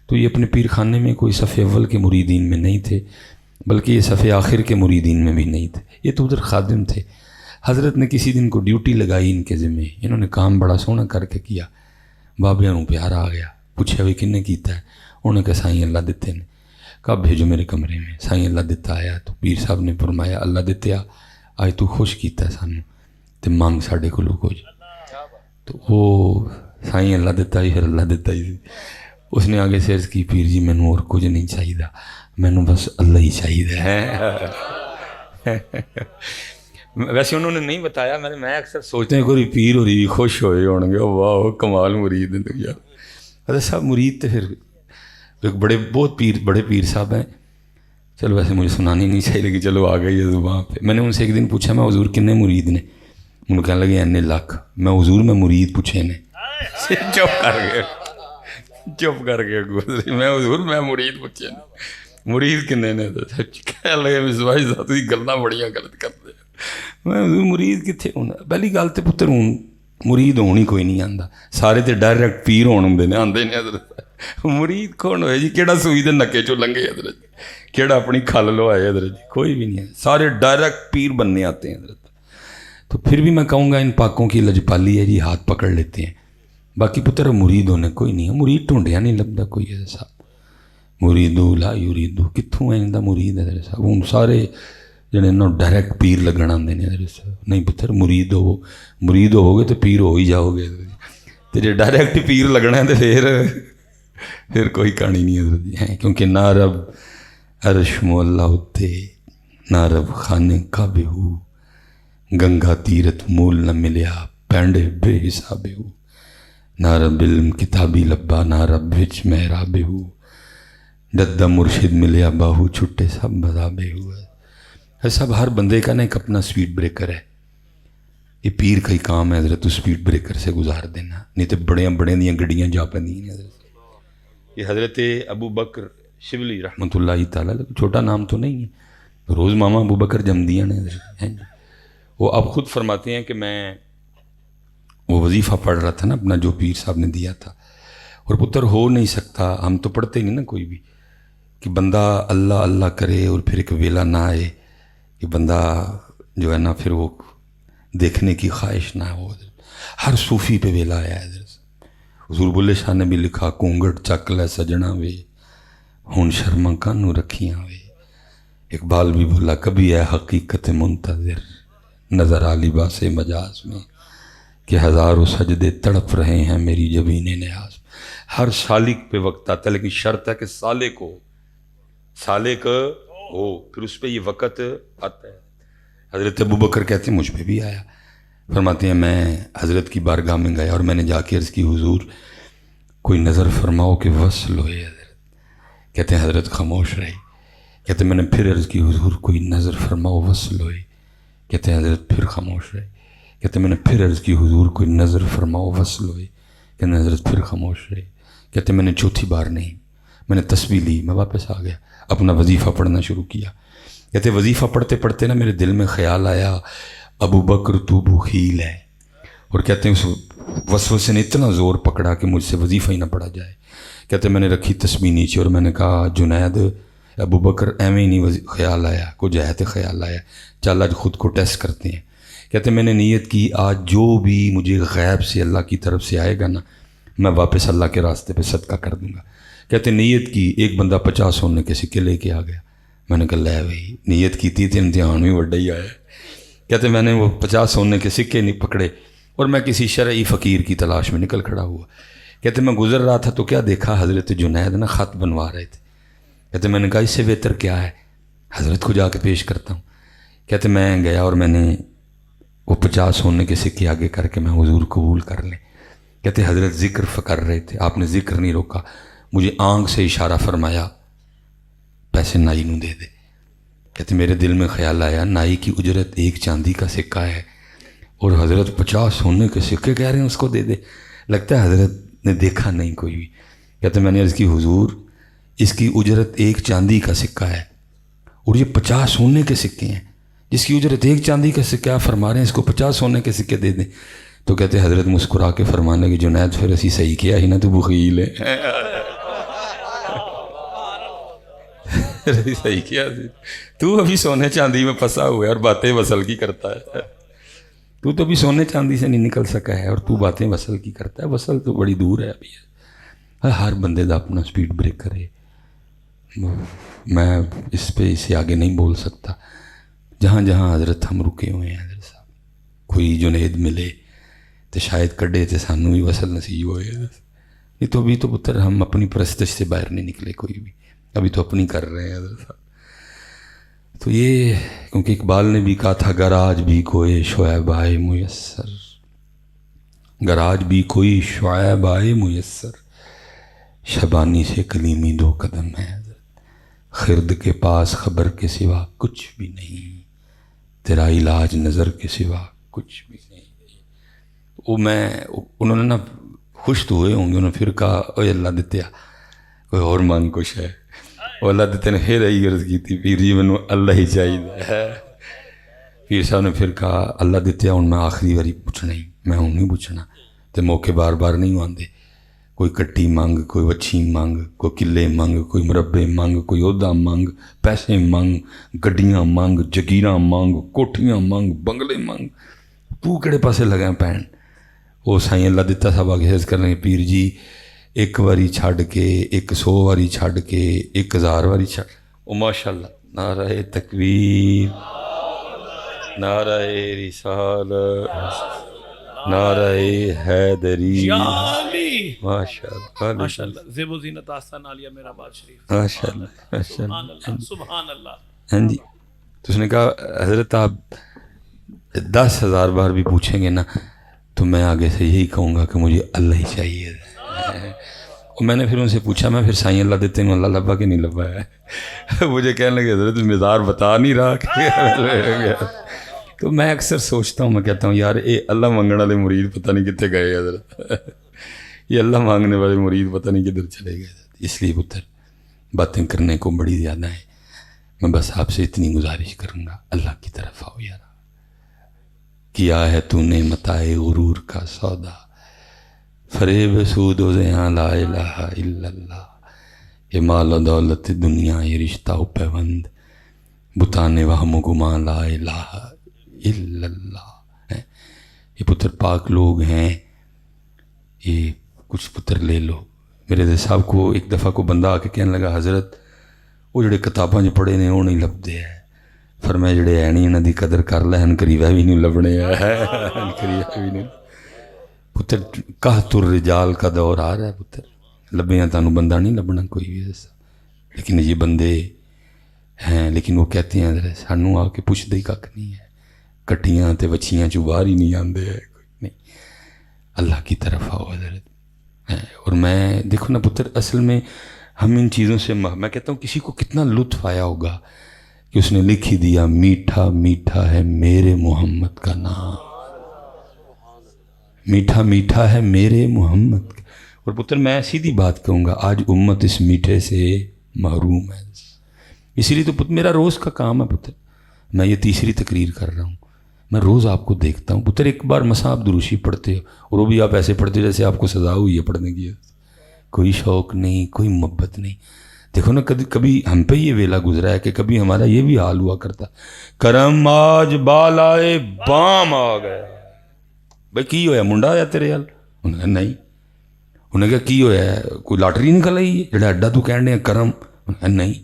تو یہ اپنے پیر خانے میں کوئی صف اول کے مریدین میں نہیں تھے، بلکہ یہ صف آخر کے مریدین میں بھی نہیں تھے، یہ تو ادھر خادم تھے۔ حضرت نے کسی دن کو ڈیوٹی لگائی ان کے ذمے، انہوں نے کام بڑا سونا کر کے کیا، بابیاں نوں پیار آ گیا، پوچھا بھی کن نے کیتا ہے، انہوں نے کہا سائیں اللہ دتے نے۔ کہا بھیجو میرے کمرے میں، سائیں اللہ دتا آیا تو پیر صاحب نے فرمایا اللہ دتیا آج تو خوش کیتا ہے سانوں تے مانگ ساڈے کولوں کچھ۔ تو وہ سائیں اللہ دتا ہی پھر اللہ دتا ہی سی، اس نے آگے سے عرض کی پیر جی مینوں اور کچھ نہیں چاہیے، مینوں بس اللہ ہی چاہیے ہے۔ ویسے انہوں نے نہیں بتایا، میں اکثر سوچتے ہیں کوئی پیر ہو رہی خوش ہوئے ہون گے، واہ کمال مرید ہیں یار۔ حضرت صاحب مرید تو پھر ایک بہت بڑے پیر صاحب ہیں، چلو ویسے مجھے سنانی نہیں چاہیے لیکن چلو آ گئی ہے زبان پہ۔ میں نے ان سے ایک دن پوچھا میں حضور کنے مرید نے، انہوں کہنے لگے این لاکھ۔ میں حضور میں مرید پوچھے نے، چپ کر گئے گزرے، میں حضور میں مرید پوچھے نے، مرید کنے نے؟ کہنے لگے مصباح صاحب تسی گلاں بڑیاں غلط کرتے، میں حضور مرید کتنے ہونا؟ پہلی گل تو پتر ہوں مرید ہونی کوئی نہیں آندا، سارے تو ڈائریکٹ پیر ہون ہوندے نے، آندے نے حضرت مرید کون ہوئے جی؟ کیڑا سوئی دے نکے چوں لنگے حضرت جی، کیڑا اپنی کھل لوائے حضرت جی؟ کوئی بھی نہیں ہے، سارے ڈائریکٹ پیر بننے آتے ہیں حضرت۔ تو پھر بھی میں کہوں گا ان پاکوں کی لجپالی ہے جی، ہاتھ پکڑ لیتے ہیں، باقی پتر مرید ہونے کوئی نہیں ہے، مرید ٹھونڈیا نہیں لبدا کوئی ہے صاحب، مریدو لا یریدو کتھوں ہے اندا مرید ہے حضرت صاحب؟ ہوں سارے جڑے انہوں ڈائریکٹ پیر لگن آتے ہیں حضرت صاحب، نہیں پتر مرید ہو گے تو پیر ہو ہی جاؤ گے، تو جی ڈائریکٹ پیر لگنا ہے تو پھر کوئی کہانی نہیں حضرت جی ہے، کیونکہ نہ رب عرش مولا اتے نہ رب خانے کعبے ہو، گنگا تیرت مول نہ ملیا پینڈے بے حسابے ہو، نہ رب علم کتابی لبا نہ رب وچ محرابے ہو، ددا مرشد ملیا باہو چھٹے سب مذابے ہوئے۔ سب ہر بندے کا نا ایک اپنا سپیڈ بریکر ہے، یہ پیر کا ہی کام ہے حضرت اس سپیڈ بریکر سے گزار دینا، نہیں تو بڑے دیاں گڈیاں جا پندیاں نے حضرت۔ یہ حضرت ابو بکر شبلی رحمۃ اللہ تعالیٰ، چھوٹا نام تو نہیں ہے، روز ماما ابو بکر جم دیا نے حضرت ہیں جی۔ وہ اب خود فرماتے ہیں کہ میں وہ وظیفہ پڑھ رہا تھا نا اپنا جو پیر صاحب نے دیا تھا، اور پتر ہو نہیں سکتا، ہم تو پڑھتے نہیں نا کوئی بھی، کہ بندہ اللہ اللہ کرے اور پھر ایک ویلا نہ آئے کہ بندہ جو ہے نا پھر وہ دیکھنے کی خواہش نہ ہو۔ ہر صوفی پہ ویلا آیا ہے حضرت۔ حضور بلے شاہ نے بھی لکھا کونگڑ چک لے سجنا وے ہون شرما کانوں رکھیاں وے، اقبال بھی بولا کبھی ہے حقیقت منتظر نظر آ لباس مجاز میں کہ ہزاروں سجدے تڑپ رہے ہیں میری جبین نیاز۔ ہر سالک پہ وقت آتا ہے لیکن شرط ہے کہ سالک ہو، پھر اس پہ یہ وقت آتا ہے۔ حضرت ابو بکر کہتے ہیں مجھ پہ بھی آیا، فرماتے ہیں میں حضرت کی بارگاہ میں گیا اور میں نے جا کے عرض کی حضور کوئی نظر فرماؤ کہ وصل ہوئے حضرت۔ کہتے ہیں حضرت خاموش رہے، کہتے ہیں میں نے پھر عرض کی حضور کوئی نظر فرماؤ وصل ہوئے، کہتے ہیں حضرت پھر خاموش رہے، کہتے ہیں میں نے پھر عرض کی حضور کوئی نظر فرماؤ وصل ہوئے، کہتے ہیں حضرت پھر خاموش رہے، کہتے ہیں میں نے چوتھی بار نہیں، میں نے تسبیح لی، میں واپس آ گیا، اپنا وظیفہ پڑھنا شروع کیا۔ کہتے وظیفہ پڑھتے پڑھتے نا میرے دل میں خیال آیا ابو بکر تو بخیل ہے، اور کہتے ہیں اس وسوسے نے اتنا زور پکڑا کہ مجھ سے وظیفہ ہی نہ پڑھا جائے۔ کہتے میں نے رکھی تسبیح نیچے اور میں نے کہا جنید ابو بکر ایویں ہی نہیں خیال آیا، کچھ ہے تو خیال آیا، چل آج خود کو ٹیسٹ کرتے ہیں۔ کہتے میں نے نیت کی آج جو بھی مجھے غیب سے اللہ کی طرف سے آئے گا نا میں واپس اللہ کے راستے پہ صدقہ کر دوں گا۔ کہتے نیت کی، ایک بندہ 50 سونے کے سکے لے کے آ گیا، میں نے کہا لے بھائی نیت کی تھی تو امتحان بھی بڑا ہی آیا۔ کہتے میں نے وہ 50 سونے کے سکے نہیں پکڑے اور میں کسی شرعی فقیر کی تلاش میں نکل کھڑا ہوا۔ کہتے میں گزر رہا تھا تو کیا دیکھا حضرت جنید نا خط بنوا رہے تھے۔ کہتے میں نے کہا اس سے بہتر کیا ہے، حضرت کو جا کے پیش کرتا ہوں۔ کہتے میں گیا اور میں نے وہ 50 سونے کے سکے آگے کر کے میں حضور قبول کر لیں۔ کہتے حضرت ذکر کر رہے تھے، آپ نے ذکر نہیں روکا، مجھے آنکھ سے اشارہ فرمایا پیسے نائی نوں دے دے۔ کہتے میرے دل میں خیال آیا نائی کی اجرت ایک چاندی کا سکہ ہے اور حضرت 50 سونے کے سکے کہہ رہے ہیں اس کو دے دے. لگتا ہے حضرت نے دیکھا نہیں کوئی بھی. کہتے میں نے عرض کی حضور اس کی اجرت 1 چاندی کا سکہ ہے اور یہ 50 سونے کے سکے ہیں. جس کی اجرت 1 چاندی کا سکہ آپ فرما رہے ہیں اس کو 50 سونے کے سکے دے دیں. تو کہتے حضرت مسکرا کے فرمانے کہ جنید پھر اسی صحیح کیا ہی نا تو بخیل ہے. صحیح کیا تو ابھی سونے چاندی میں پھنسا ہوا ہے اور باتیں وصل کی کرتا ہے. تو ابھی سونے چاندی سے نہیں نکل سکا ہے اور تو باتیں وصل کی کرتا ہے. وصل تو بڑی دور ہے ابھی. ہر بندے دا اپنا سپیڈ بریک کرے. میں اس پہ اسے آگے نہیں بول سکتا. جہاں جہاں حضرت ہم رکے ہوئے ہیں حضرت صاحب کوئی جنید ملے تو شاید کڈے تو سانوں بھی وصل نصیب ہوئے. یہ تو ابھی تو پتر ہم اپنی پرستش سے باہر نہیں نکلے کوئی بھی. ابھی تو اپنی کر رہے ہیں حضرت صاحب. تو یہ کیونکہ اقبال نے بھی کہا تھا گر آج بھی کوئی شعیب آئے میسر. گر آج بھی کوئی شعیب آئے میسر شبانی سے کلیمی 2 قدم ہے. خرد کے پاس خبر کے سوا کچھ بھی نہیں. تیرا علاج نظر کے سوا کچھ بھی نہیں. وہ انہوں نے نا خوش تو ہوئے ہوں گے. انہوں نے پھر کہا اوے اللہ دتیا کوئی اور مانگ کچھ ہے. وہ اللہ دیتے نے پھر یہی عرض کی تھی پیر جی مینوں اللہ ہی چاہیے. پیر صاحب نے پھر کہا اللہ دتیا ہوں میں آخری باری پوچھنا ہی میں ہوں نہیں پوچھنا. تو موقع بار بار نہیں آتے. کوئی کٹی مانگ کوئی وچھی مانگ کوئی قلعے مانگ کوئی مربے مانگ کوئی عہدہ مانگ پیسے مانگ گڈیاں مانگ جگیراں مانگ کوٹھیاں مانگ بنگلے مانگ. تو کہڑے پاسے لگا پین. وہ سائیں اللہ دتا صاحب آگے حرض کر رہے ہیں پیر جی 1 واری چھڈ کے 100 واری چھڈ کے 1000 واری چھڈ. او ماشاء اللہ نعرہ تکبیر نعرہ رسالت نعرہ حیدری ماشاءاللہ ماشاءاللہ. زیب و زینت آستان عالیہ میرا باد شریف ماشاءاللہ سبحان اللہ سبحان اللہ. ہاں جی. تو اس نے کہا حضرت آپ 10,000 بار بھی پوچھیں گے نا تو میں آگے سے یہی کہوں گا کہ مجھے اللہ ہی چاہیے. اور میں نے پھر ان سے پوچھا میں پھر سائیں اللہ دیتے ہیں اللہ لبا کہ نہیں لبا ہے. مجھے کہنے لگے حضرت مزار بتا نہیں رہا. تو میں اکثر سوچتا ہوں میں کہتا ہوں یار اے اللہ مانگنے والے مرید پتہ نہیں کتنے گئے حضرت. یہ اللہ مانگنے والے مرید پتہ نہیں کدھر چلے گئے. اس لیے پتر باتیں کرنے کو بڑی زیادہ ہیں. میں بس آپ سے اتنی گزارش کروں گا اللہ کی طرف آؤ یار. کیا ہے تو نے متاع غرور کا سودا فریب سود و زیاں لا الہ الا اللہ. یہ مال و دولت دنیا یہ رشتہ و پیوند بتانے وہم و گماں لا الہ الا اللہ. یہ پتر پاک لوگ ہیں. یہ کچھ پتر لے لو. میرے دے صاحب کو ایک دفعہ کو بندہ آ کے کہنے لگا حضرت وہ جڑے کتاباں جو پڑھے نے وہ نہیں لبدے ہیں. فرمایا جڑے ہے نہیں انہاں دی قدر کر لے ہن قریبا بھی نہیں لبنے ہے. قریبا بھی نہیں. پتر قحط الرجال کا دور آ رہا ہے پتر. لبیاں تانوں بندہ نہیں لبنا کوئی بھی ایسا. لیکن یہ بندے ہیں لیکن وہ کہتے ہیں حضرت سانوں آ کے پوچھتے ہی کک نہیں ہے. کٹیاں تے وچھیاں چوں باہر ہی نہیں آندے ہے کوئی نہیں. اللہ کی طرف آؤ حضرت. اور میں دیکھو نا پتر اصل میں ہم ان چیزوں سے میں کہتا ہوں کسی کو کتنا لطف آیا ہوگا کہ اس نے لکھ ہی دیا میٹھا میٹھا ہے میرے محمد کا نام. میٹھا میٹھا ہے میرے محمد کا. اور پتر میں سیدھی بات کہوں گا آج امت اس میٹھے سے محروم ہے. اسی لیے تو پتر میرا روز کا کام ہے پتر. میں یہ 3ری تقریر کر رہا ہوں. میں روز آپ کو دیکھتا ہوں پتر. ایک بار مسا آپ دروشی پڑھتے ہو اور وہ بھی آپ ایسے پڑھتے ہو جیسے آپ کو سزا ہوئی ہے پڑھنے کی. کوئی شوق نہیں کوئی محبت نہیں. دیکھو نا کبھی ہم پہ یہ ویلا گزرا ہے کہ کبھی ہمارا یہ بھی حال ہوا کرتا کرم آج بالائے بام آ گیا. بھائی کی ہویا منڈا آیا تیرے حال. انہیں کہا نہیں. انہیں کہا کی ہویا ہے کوئی لاٹری نکل آئی ہے جڑا اڈا تو کہنے کرم. انہیں کہا نہیں.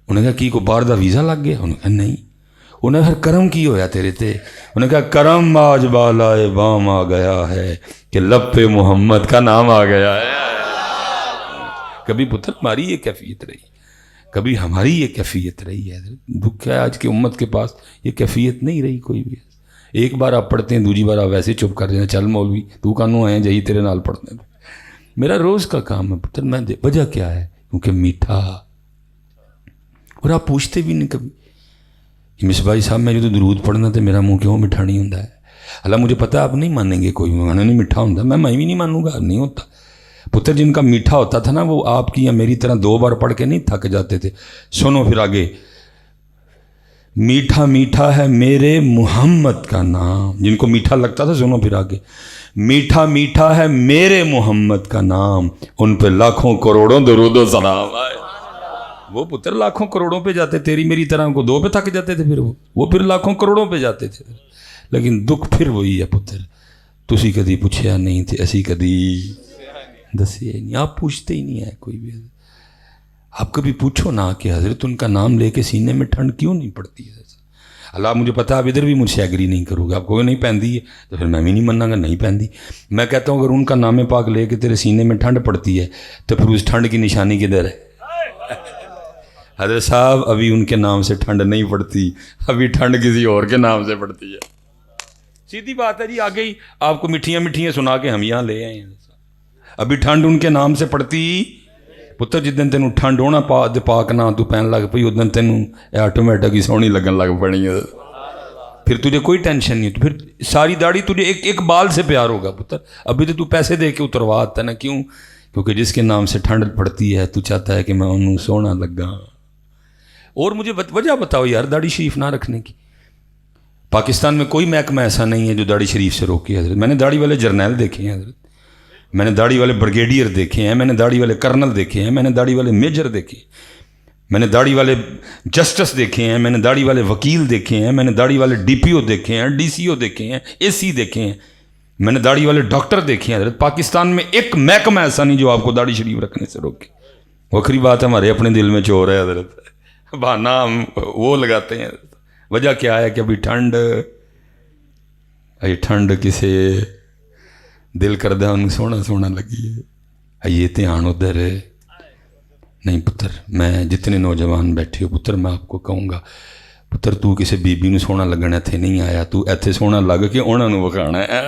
انہیں کہا کی کو باہر دا ویزا لگ گیا. انہیں کہا نہیں. انہیں پھر کرم کی ہویا تیرے تے. انہیں کہا کرم آج بالائے بام آ گیا ہے کہ لب پہ محمد کا نام آ گیا ہے. کبھی پتر ہماری یہ کیفیت رہی کبھی ہماری یہ کیفیت رہی ہے. دکھ ہے آج کی امت کے پاس یہ کیفیت نہیں رہی کوئی بھی. ایک بار آپ پڑھتے ہیں دوسری بار آپ ویسے چپ کر دینا چل مولوی تو کانوں آئے جہی تیرے نال پڑھنے. میرا روز کا کام ہے پتر. میں وجہ کیا ہے کیونکہ میٹھا. اور آپ پوچھتے بھی نہیں کبھی کہ مصباحی صاحب میں جو درود پڑھنا تو میرا منہ کیوں میٹھا نہیں ہوتا ہے. اللہ مجھے پتہ ہے آپ نہیں مانیں گے، کوئی مانا نہیں میٹھا ہوتا، میں بھی نہیں مانوں گا، نہیں ہوتا پتر۔ جن کا میٹھا ہوتا تھا نا وہ آپ کی یا میری طرح 2 بار پڑھ کے نہیں تھک جاتے تھے۔ سنو پھر آگے، میٹھا میٹھا ہے میرے محمد کا نام، جن کو میٹھا لگتا تھا، سنو پھر آگے، میٹھا میٹھا ہے میرے محمد کا نام، ان پہ لاکھوں کروڑوں درود و سلام آئے۔ وہ پتر لاکھوں کروڑوں پہ جاتے، تیری میری طرح کو 2 پہ تھک جاتے تھے، پھر وہ پھر لاکھوں کروڑوں پہ جاتے تھے، لیکن دکھ پھر وہی ہے پتر، تسی کدی پوچھیا نہیں تھے، اسی کدی دسیا ہی نہیں، آپ پوچھتے ہی نہیں ہے کوئی بھی۔ آپ کبھی پوچھو نا کہ حضرت ان کا نام لے کے سینے میں ٹھنڈ کیوں نہیں پڑتی ہے؟ اللہ مجھے پتا آپ ادھر بھی مجھ سے ایگری نہیں کرو گے، آپ کو نہیں پہنتی ہے تو پھر میں بھی نہیں مننا گا، نہیں پہنتی۔ میں کہتا ہوں اگر ان کا نام پاک لے کے تیرے سینے میں ٹھنڈ پڑتی ہے تو پھر اس ٹھنڈ کی نشانی کدھر ہے؟ حضرت صاحب ابھی ان کے نام سے ٹھنڈ نہیں پڑتی، ابھی ٹھنڈ کسی اور کے نام سے پڑتی ہے، سیدھی بات ہے جی۔ آگے ہی آپ کو میٹھیاں میٹھیاں سنا کے ہم یہاں لے آئے ہیں، ابھی ٹھنڈ ان کے نام سے پڑتی پتر۔ جس دن تینوں ٹھنڈ ہونا پاک نہ تو پہن لگ پئی، اس دن تینوں آٹومیٹک ہی سونی لگن لگ پڑی ہے، پھر تجھے کوئی ٹینشن نہیں، پھر ساری داڑھی تجھے ایک بال سے پیار ہوگا پتر۔ ابھی تو پیسے دے کے اتروا آتا ہے نا، کیوں؟ کیونکہ جس کے نام سے ٹھنڈ پڑتی ہے تو چاہتا ہے کہ میں انہوں سونا لگا۔ اور مجھے وجہ بتاؤ یار داڑھی شریف نہ رکھنے کی۔ پاکستان میں کوئی محکمہ ایسا نہیں ہے جو داڑھی شریف سے روکے حضرت۔ میں نے داڑھی والے جرنیل دیکھے ہیں حضرت، میں نے داڑھی والے بریگیڈیئر دیکھے ہیں، میں نے داڑھی والے کرنل دیکھے ہیں، میں نے داڑھی والے میجر دیکھے ہیں، میں نے داڑھی والے جسٹس دیکھے ہیں، میں نے داڑھی والے وکیل دیکھے ہیں، میں نے داڑھی والے ڈی پی او دیکھے ہیں، ڈی سی او دیکھے ہیں، اے سی دیکھے ہیں، میں نے داڑھی والے ڈاکٹر دیکھے ہیں حضرت۔ پاکستان میں ایک محکمہ ایسا نہیں جو آپ کو داڑھی شریف رکھنے سے روکے۔ وکری بات ہے ہمارے اپنے دل میں چور ہے حضرت، بہانہ ہم وہ لگاتے ہیں حضرت۔ وجہ کیا ہے کہ ابھی ٹھنڈ کسے دل کردہ ان سونا سونا لگی ہے، یہ دھیان ادھر ہے نہیں پتر۔ میں جتنے نوجوان بیٹھے ہو پتر، میں آپ کو کہوں گا پتر، تو کسی بی بی نو سونا لگنا ایتھے نہیں آیا، تو ایتھے سونا لگ کے انہاں نو وکھانا ہے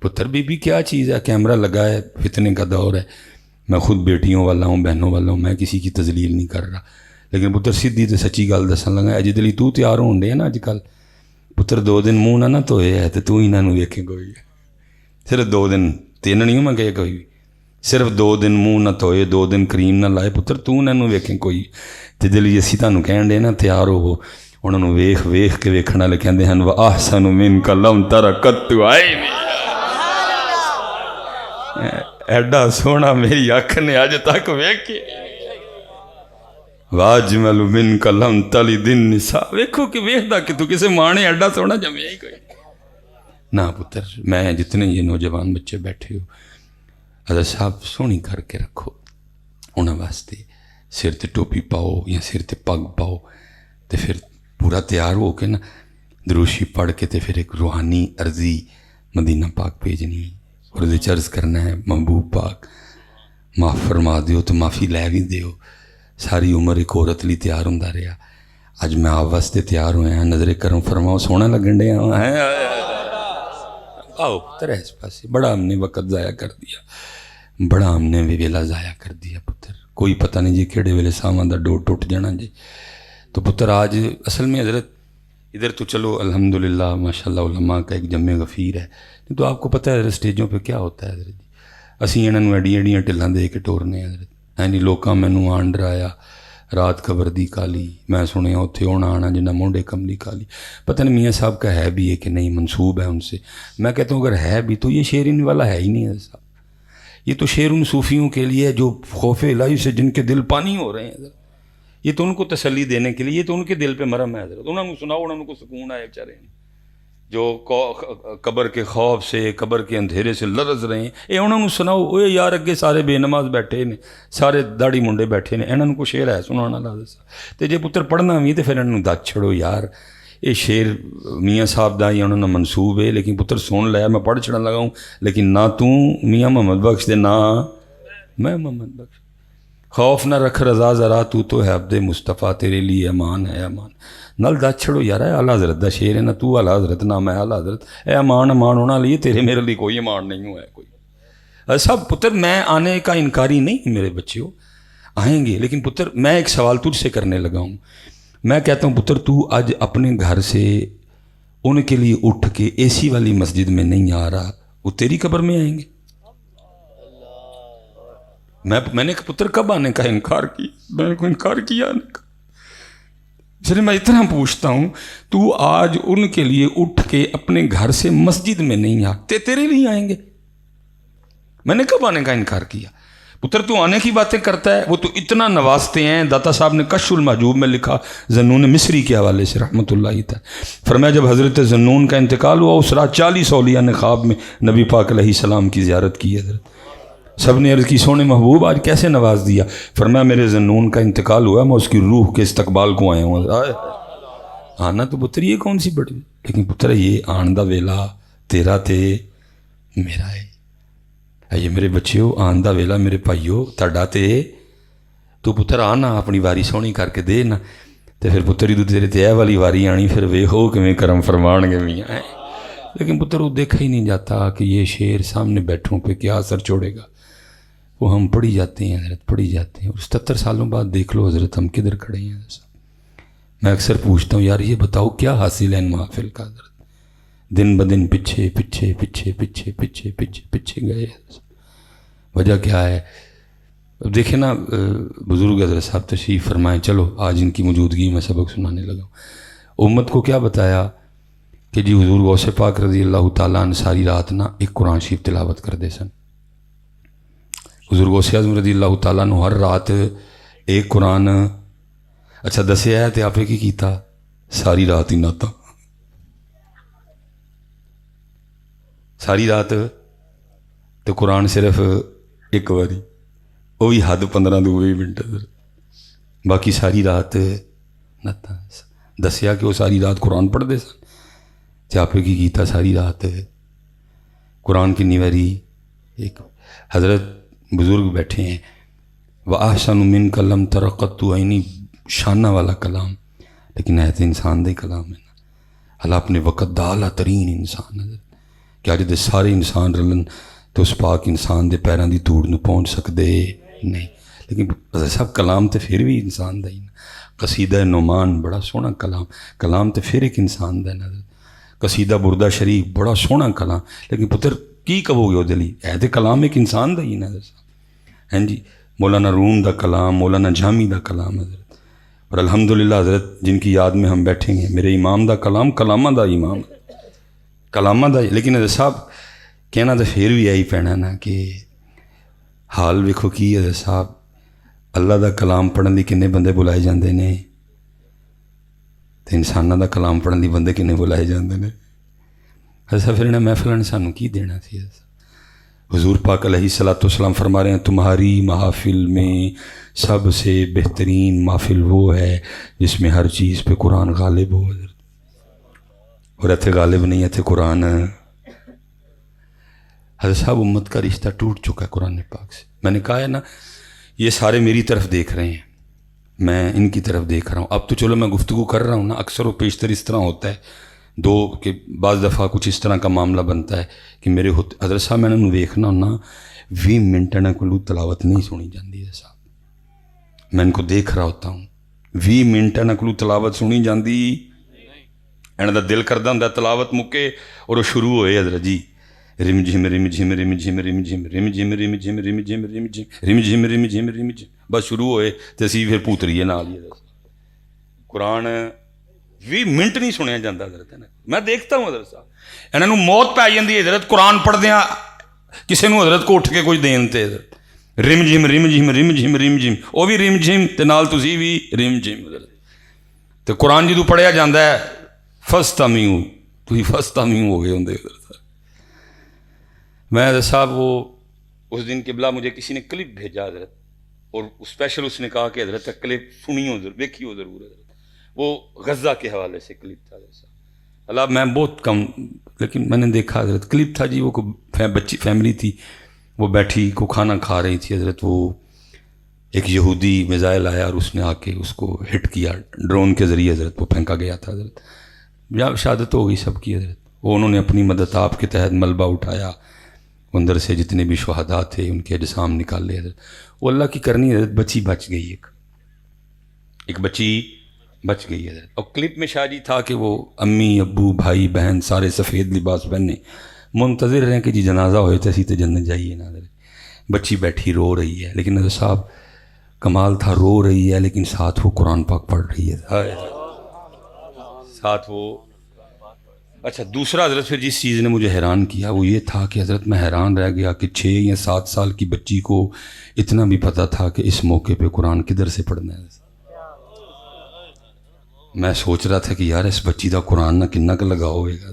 پتر۔ بی بی کیا چیز ہے؟ کیمرہ لگا ہے، فتنے کا دور ہے۔ میں خود بیٹیوں والا ہوں، بہنوں والا ہوں، میں کسی کی تذلیل نہیں کر رہا، لیکن پتر سیدھی تے سچی گل دسن لگا، اج دلی تو تیار ہون ڈے نا اج کل پتر، 2 دن منہ نہ دھوئے ہے تو انہاں نو ویکھے کوئی، صرف 2 دن، 3 نہیں ہوں میں کہے کوئی، صرف 2 دن منہ نہ دھوئے، 2 دن کریم نہ لائے پتر، تو انہاں نو ویکھیں کوئی تے دلی اسی تانوں کہن ڈے نا تیار ہو، انہاں نو ویکھ کے ویکھن والے کہندے ہن واحسن منک لم تر قط عینی، ایڈا سونا میری اکھ نے اج تک ویکھے، واجمل منک لم تلد النساء، ویکھو کہ ویکھدا کہ تو کسے ماں نے ایڈا سونا جمیا ہی کوئی نہ پتر۔ میں جتنے یہ نوجوان بچے بیٹھے ہو حضرت صاحب سونی کر کے رکھو، انہاں واسطے سر تے ٹوپی پاؤ یا سر تے پگ پاؤ تے پھر پورا تیار ہو کے نا دروشی پڑھ کے تے پھر ایک روحانی عرضی مدینہ پاک بھیجنی اور دے عرض کرنا ہے محبوب پاک معاف فرما دیو تو معافی لے بھی دیو۔ ساری عمر ایک عورت لی تیار ہوں رہا، اج میں آپ واسطے تیار ہوئے ہیں، نظر کرم فرماؤ سونا لگن ڈے ہیں۔ آؤ پتر اس پاسے، بڑا ہم نے وقت ضائع کر دیا، بڑا ہم نے ویلا ضائع کر دیا پتر، کوئی پتہ نہیں جی کیڑے ویلے ساواں دا ڈور ٹوٹ جانا جی۔ تو پتر آج اصل میں حضرت ادھر تو چلو الحمدللہ ماشاءاللہ علماء کا ایک جمع غفیر ہے، تو آپ کو پتہ ہے حضرت اسٹیجوں پہ کیا ہوتا ہے حضرت جی، اسی انہاں نوں ایڈیاں ایڈیاں ٹلاں دے کے ٹورنے حضرت، یعنی لوکاں مینوں آن ڈرایا رات قبر دی کالی، میں سنیا اتھے ہونا آنا جنہ مونڈے کملی کالی، پتہ نہیں میاں صاحب کا ہے بھی ہے کہ نہیں، منسوب ہے ان سے۔ میں کہتا ہوں اگر ہے بھی تو یہ شعر ان والا ہے ہی نہیں ہے صاحب، یہ تو شعر ان صوفیوں کے لیے جو خوف الہی سے جن کے دل پانی ہو رہے ہیں حضرت، یہ تو ان کو تسلی دینے کے لیے، یہ تو ان کے دل پہ مرم ہے حضرت، انہوں نے سناؤ، انہوں کو سکون آئے بیچارے جو قبر کے خوف سے، قبر کے اندھیرے سے لرز رہے ہیں، اے انہوں نے سناؤ، اوے یار اگے سارے بے نماز بیٹھے نے، سارے داڑھی منڈے بیٹھے نے، انہوں کو شعر ہے سنانا لازم تے جے پتر پڑھنا بھی تے پھر انہوں دت چھڑو یار، یہ شعر میاں صاحب دا یا انہوں نے منصوب ہے، لیکن پتر سن لیا، میں پڑھ چھڑن لگا ہوں، لیکن نہ تو میاں محمد بخش دے نہ میں محمد بخش، خوف نہ رکھ رضا ذرا تو ہے عبد مصطفیٰ، تیرے لیے امان ہے امان، نل دس چھڑو یار، اے اعلیٰ حضرت دا شعر ہے، نہ تو اعلیٰ حضرت نہ میں اعلیٰ حضرت، اے امان ہونا لیے تیرے میرے لیے کوئی امان نہیں ہوا ہے کوئی۔ سب پتر میں آنے کا انکاری نہیں میرے بچے ہو، آئیں گے، لیکن پتر میں ایک سوال تجھ سے کرنے لگا ہوں، میں کہتا ہوں پتر تو آج اپنے گھر سے ان کے لیے اٹھ کے اے سی والی مسجد میں نہیں آ رہا، وہ تیری قبر میں آئیں گے؟ میں نے پتر کب آنے کا انکار کیا؟ میں نے کو انکار کیا آنے کا؟ چلے میں اتنا پوچھتا ہوں، تو آج ان کے لیے اٹھ کے اپنے گھر سے مسجد میں نہیں آتے، تیرے لیے آئیں گے؟ میں نے کب آنے کا انکار کیا؟ پتر تو آنے کی باتیں کرتا ہے، وہ تو اتنا نوازتے ہیں۔ داتا صاحب نے کشف المحجوب میں لکھا ذنون مصری کے حوالے سے رحمۃ اللہ تعالی، فرمایا جب حضرت ذنون کا انتقال ہوا اس رات 40 اولیاء نے خواب میں نبی پاک علیہ السلام کی زیارت کی۔ حضرت سب نے عرض کی سونے محبوب آج کیسے نواز دیا؟ فرمایا میرے ذنون کا انتقال ہوا، میں اس کی روح کے استقبال کو آیا ہوں۔ آنا تو پتر یہ کون سی بڑی، لیکن پتر یہ آن دا ویلا تیرا تے میرا ہے۔ یہ میرے بچیو آن دا ویلا میرے بھائیو تہاڈا تے، تو پتر آنا اپنی واری سونی کر کے دے نا، تے پھر پتر تو تیرے تے اے والی واری آنی، پھر ویکھو کیویں کرم فرمان گے میاں۔ لیکن پتر وہ دیکھا ہی نہیں جاتا کہ یہ شعر سامنے بیٹھوں پہ کیا اثر چھوڑے گا۔ وہ ہم پڑھی جاتے ہیں حضرت، پڑھی جاتے ہیں، اور 77 سالوں بعد دیکھ لو حضرت ہم کدھر کھڑے ہیں۔ میں اکثر پوچھتا ہوں یار یہ بتاؤ کیا حاصل ہے ان محافل کا؟ حضرت دن بدن پیچھے پیچھے پیچھے پیچھے پیچھے پیچھے پیچھے گئے، وجہ کیا ہے؟ اب دیکھیں نا بزرگ حضرت صاحب تشریف فرمائیں، چلو آج ان کی موجودگی میں سبق سنانے لگا ہوں۔ امت کو کیا بتایا کہ جی حضور غوث پاک رضی اللہ تعالیٰ عنہ ساری رات نا ایک قرآن شریف تلاوت کر دے سن۔ حضور غوث اعظم رضی اللہ تعالیٰ عنہ ہر رات ایک قرآن، اچھا دسیا ہے تے آپ کی کیتا ساری رات ہی ناتا، ساری رات تو قرآن صرف ایک باری، وہ بھی حد 15-20 منٹ، باقی ساری رات ناتا۔ دسیا کہ وہ ساری رات قرآن پڑھتے سن، تے آپ کی کیتا ساری رات قرآن کی نیواری ایک۔ حضرت بزرگ بیٹھے ہیں، وَأَحْسَنُ مِنْكَ لَمْ تَرَقَّتُ عَيْنِي، شانہ والا کلام، لیکن ہے تو انسان دے کلام ہے نا۔ اللہ اپنے وقت دا اعلیٰ ترین انسان ہے، کیا جدے سارے انسان رلن تو اس پاک انسان دے پیران دی دھوڑ نو پہنچ سکدے نہیں، لیکن سب کلام تے پھر بھی انسان دا ہی نا۔ قصیدہ نعمان بڑا سونا کلام، کلام تے پھر ایک انسان دا نا۔ قصیدہ بردہ شریف بڑا سونا کلام، لیکن پتر کی کہو گے وہ دلی ہے تے کلام ایک انسان دا ہی نا۔ ہیں جی مولانا روم دا کلام، مولانا جامی دا کلام حضرت، اور الحمدللہ حضرت جن کی یاد میں ہم بیٹھیں گے، میرے امام دا کلام کلامہ دا امام، کلامہ دا۔ لیکن حضرت صاحب کہنا تو پھر بھی یہی پینا نا کہ حال ویکھو کی حضرت صاحب، اللہ دا کلام پڑھن لئی کنے بندے بلائے جاندے نے، تے انساناں دا کلام پڑھن لئی بندے کنے بلائے جاندے نے۔ حضرت صاحب پھر انہاں محفلاں نے سانوں کی دینا سی؟ حضور پاک علیہ الصلوۃ والسلام فرما رہے ہیں تمہاری محافل میں سب سے بہترین محفل وہ ہے جس میں ہر چیز پہ قرآن غالب ہو، حضرت، اور ایتھے غالب نہیں، ایتھے قرآن۔ حضرت صاحب امت کا رشتہ ٹوٹ چکا ہے قرآن پاک سے۔ میں نے کہا ہے نا یہ سارے میری طرف دیکھ رہے ہیں، میں ان کی طرف دیکھ رہا ہوں۔ اب تو چلو میں گفتگو کر رہا ہوں نا، اکثر و بیشتر اس طرح ہوتا ہے دو کہ بعض دفعہ کچھ اس طرح کا معاملہ بنتا ہے کہ میرے حضرت صاحب میں نے دیکھنا ہونا 20 منٹ نہ کو تلاوت نہیں سنی جاندی ہے صاحب، میں ان کو دیکھ رہا ہوتا ہوں 20 منٹ نہ کو تلاوت سنی جاندی، انہاں دا دل کردا ہوندا تلاوت مکے اور وہ شروع ہوئے حضرت جی رم جھم رم جھم رم جھم رم جھم رم جھم رم جھم رم جھم رم جھم رم جھم رم جھم رم جھم، بس شروع ہوئے تے اسی پھر پوتریے نال ہی قرآن 20 منٹ نہیں سنیا جاتا حضرت۔ میں دیکھتا ہوں حضرت صاحب انہاں نوں موت پی جاندی ہے حضرت قرآن پڑھدیاں، کسے نوں حضرت کو اٹھ کے کچھ دین تے حضرت رم جھم رم جھم رم جھم رم جھم، وہ بھی رم جھم تے نال تسی بھی رم جھم حضرت۔ تے قرآن جدوں پڑھیا جاندا ہے فاستمعوا، تسی فاستمعوا ہو گئے ہوندے حضرت۔ میں حضرت صاحب وہ اس دن قبلہ مجھے کسی نے کلپ بھیجا حضرت، اور اسپیشل اس نے کہا کہ حضرت کلپ سنیو ضرور، دیکھیو ضرور حضرت، وہ غزہ کے حوالے سے کلپ تھا حضرت صاحب۔ اللہ میں بہت کم، لیکن میں نے دیکھا حضرت کلپ تھا جی، وہ بچی فیملی تھی، وہ بیٹھی کو کھانا کھا رہی تھی حضرت، وہ ایک یہودی میزائل آیا اور اس نے آ کے اس کو ہٹ کیا ڈرون کے ذریعے حضرت، وہ پھینکا گیا تھا حضرت، یا شہادت ہو گئی سب کی حضرت۔ وہ انہوں نے اپنی مدد آپ کے تحت ملبہ اٹھایا، اندر سے جتنے بھی شہداء تھے ان کے اجسام نکال لے حضرت، وہ اللہ کی کرنی حضرت، بچی بچ گئی، ایک بچی بچ گئی حضرت. اور کلپ میں شاہ جی تھا کہ وہ امی ابو بھائی بہن سارے سفید لباس پہنے منتظر رہیں کہ جی جنازہ ہوئے تو اسی تو جنت جائیے نا. بچی بیٹھی رو رہی ہے لیکن حضرت صاحب کمال تھا, رو رہی ہے لیکن ساتھ وہ قرآن پاک پڑھ رہی ہے ساتھ وہ. اچھا دوسرا حضرت پھر جس چیز نے مجھے حیران کیا وہ یہ تھا کہ حضرت میں حیران رہ گیا کہ 6 یا 7 سال کی بچی کو اتنا بھی پتہ تھا کہ اس موقع پہ قرآن کدھر سے پڑھنا ہے. میں سوچ رہا تھا کہ یار اس بچی دا قرآن نہ کنا کا لگا ہوئے گا,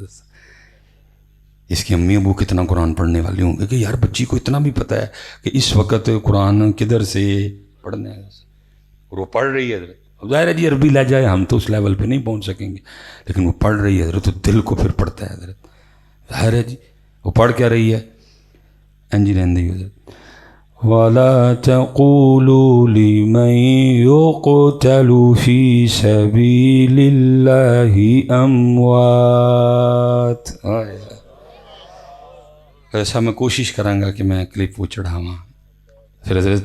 اس کی امی ابو کتنا قرآن پڑھنے والے ہوں گے کہ یار بچی کو اتنا بھی پتہ ہے کہ اس وقت قرآن کدھر سے پڑھنا ہے. اور وہ پڑھ رہی ہے حضرت. ظاہر ہے جی عربی لے جائے ہم تو اس لیول پہ نہیں پہنچ سکیں گے لیکن وہ پڑھ رہی ہے حضرت, تو دل کو پھر پڑھتا ہے حضرت. ظاہر ہے جی وہ پڑھ کیا رہی ہے جی رہنے دی حضرت. وَلَا تَقُولُوا لِمَن يُقْتَلُ فِي سَبِيلِ اللَّهِ أَمْوَاتٌ. ایسا میں کوشش کروں گا کہ میں کلپ وہ چڑھاواں. پھر حضرت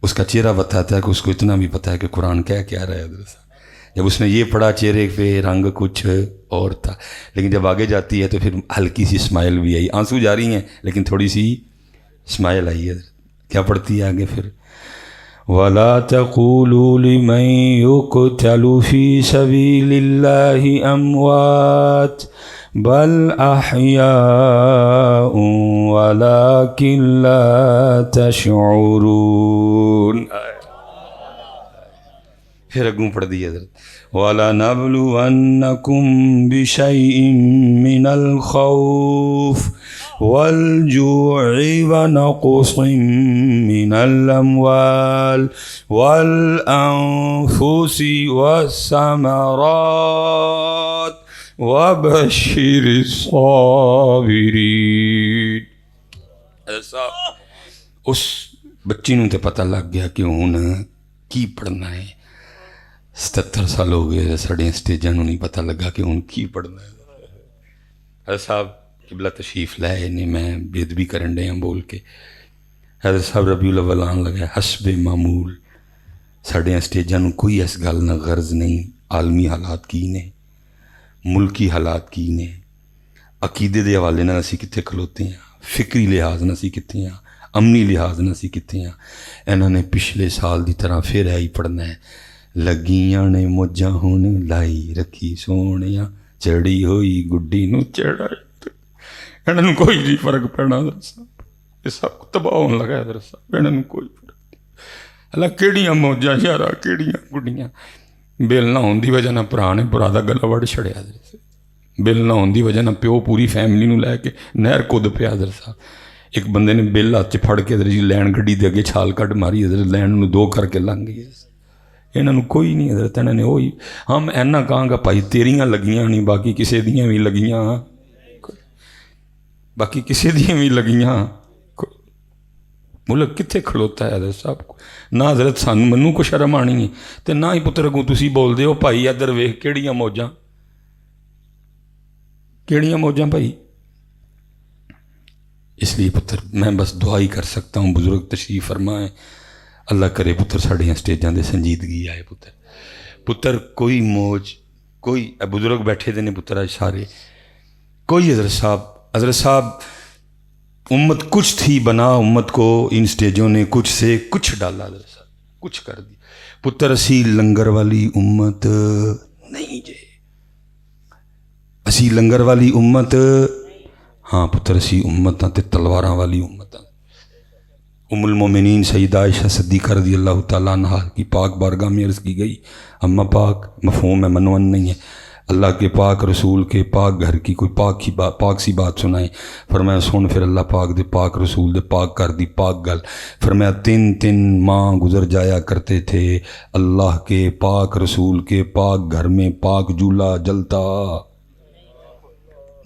اس کا چہرہ بتاتا ہے کہ اس کو اتنا بھی پتہ ہے کہ قرآن کیا رہا ہے حضرت. جب اس نے یہ پڑھا چہرے پہ رنگ کچھ اور تھا, لیکن جب آگے جاتی ہے تو پھر ہلکی سی اسمائل بھی آئی. آنسو جاری ہیں لیکن تھوڑی سی اسمائل آئی ہے. کیا پڑھتی ہے آگے پھر؟ وَلَا تَقُولُوا لِمَن يُقْتَلُ فِي سَبِيلِ اللَّهِ أَمْوَاتٌ بَلْ أَحْيَاءٌ وَلَكِنْ لَا تَشْعُرُونَ. پھر اگوں پڑھ دی حضرت. وَلَنَبْلُوَنَّكُمْ بِشَيْءٍ مِّنَ الْخَوْفِ وَالْجُوعِ وَنَقْصٍ مِّنَ الْأَمْوَالِ وَالْأَنفُسِ وَالثَّمَرَاتِ وَبَشِّرِ الصَّابِرِينَ. اس بچی نوں تے پتہ لگ گیا کہ ہن کی پڑھنا ہے. 77 سال ہو گئے ساڑے سٹیجاں نوں نہیں پتہ لگا کہ ہن کی پڑھنا ہے. حضرت صاحب قبلہ تشریف لائے نے, میں بے ادبی کرن ڈے ہاں بول کے. حضرت صاحب ربیع الاول آن لگا حسب معمول. ساڑے سٹیجاں نوں کوئی اس گل نہ غرض نہیں عالمی حالات کی نے, ملکی حالات کی نے, عقیدے دے حوالے نال اسی کتنے کھلوتے ہیں, فکری لحاظ نال اسی کتنے ہیں, امنی لحاظ نال اسی کتنے ہیں. انہوں نے پچھلے سال دی طرح پھر ہے ہی پڑھنا ہے. لگیاں نے موجاں ہون لائی رکھی سونیاں چڑی ہوئی گڈی نو چڑھا. انہوں نے کوئی نہیں فرق پینا حضرت صاحب. یہ سب تباہ ہونے لگا حضرت صاحب. انہوں نے کوئی فرق نہیں. اللہ کیڑیاں موجاں یارا کیڑیاں گڈیاں. بل نہ ہون دی وجہ نہ بھرا نے برا دا گلا وڑ چھڑیا حضرت صاحب. بل نہ ہون دی وجہ نہ پیو پوری فیملی نو لے کے نہر کود پیا حضرت صاحب. ایک بندے نے بل ہاتھ چ پھڑ کے حضرت جی لین گڈی دے اگے چھال کٹ ماری حضرت لین نو 2 کر کے لنگ گئی. انہوں نے کوئی نہیں حضرت. انہوں نے وہی ہم اینا کہاں گا بھائی تیریاں لگیاں نہیں باقی کسے دیاں بھی لگیاں, باقی کسے دیاں بھی لگیاں. ملک کتنے کھلوتا ہے حضرت صاحب کو. نہ حضرت سانو منوں کو شرم آنی ہے تو نہ ہی پتر اگوں تسی بول دے ہو بھائی ادھر ویکھ کیڑیاں موجاں بھائی. اس لیے پتر میں بس دعا ہی کر سکتا ہوں بزرگ تشریف فرمائیں. اللہ کرے پتر ساڑیاں سٹیجاں دے سنجیدگی آئے. پتر کوئی موج کوئی بزرگ بیٹھے دے نے پتر آج سارے کوئی حضرت صاحب امت کچھ تھی بنا, امت کو ان سٹیجوں نے کچھ سے کچھ ڈالا حضرت صاحب, کچھ کر دی. پتر اسی لنگر والی امت نہیں جے, اسی لنگر والی امت ہاں پتر اسی امت تے تلواراں والی امت. ام المومنین سیدہ عائشہ صدیقہ رضی اللہ تعالیٰ عنہ کی پاک بارگاہ میں عرض کی گئی اماں پاک مفہوم ہے منون نہیں ہے, اللہ کے پاک رسول کے پاک گھر کی کوئی پاک سی بات سنائیں. فرمایا سن. پھر اللہ پاک دے پاک رسول دے پاک کر دی پاک گل. فرمایا 3 ماہ گزر جایا کرتے تھے اللہ کے پاک رسول کے پاک گھر میں پاک چولہا جلتا.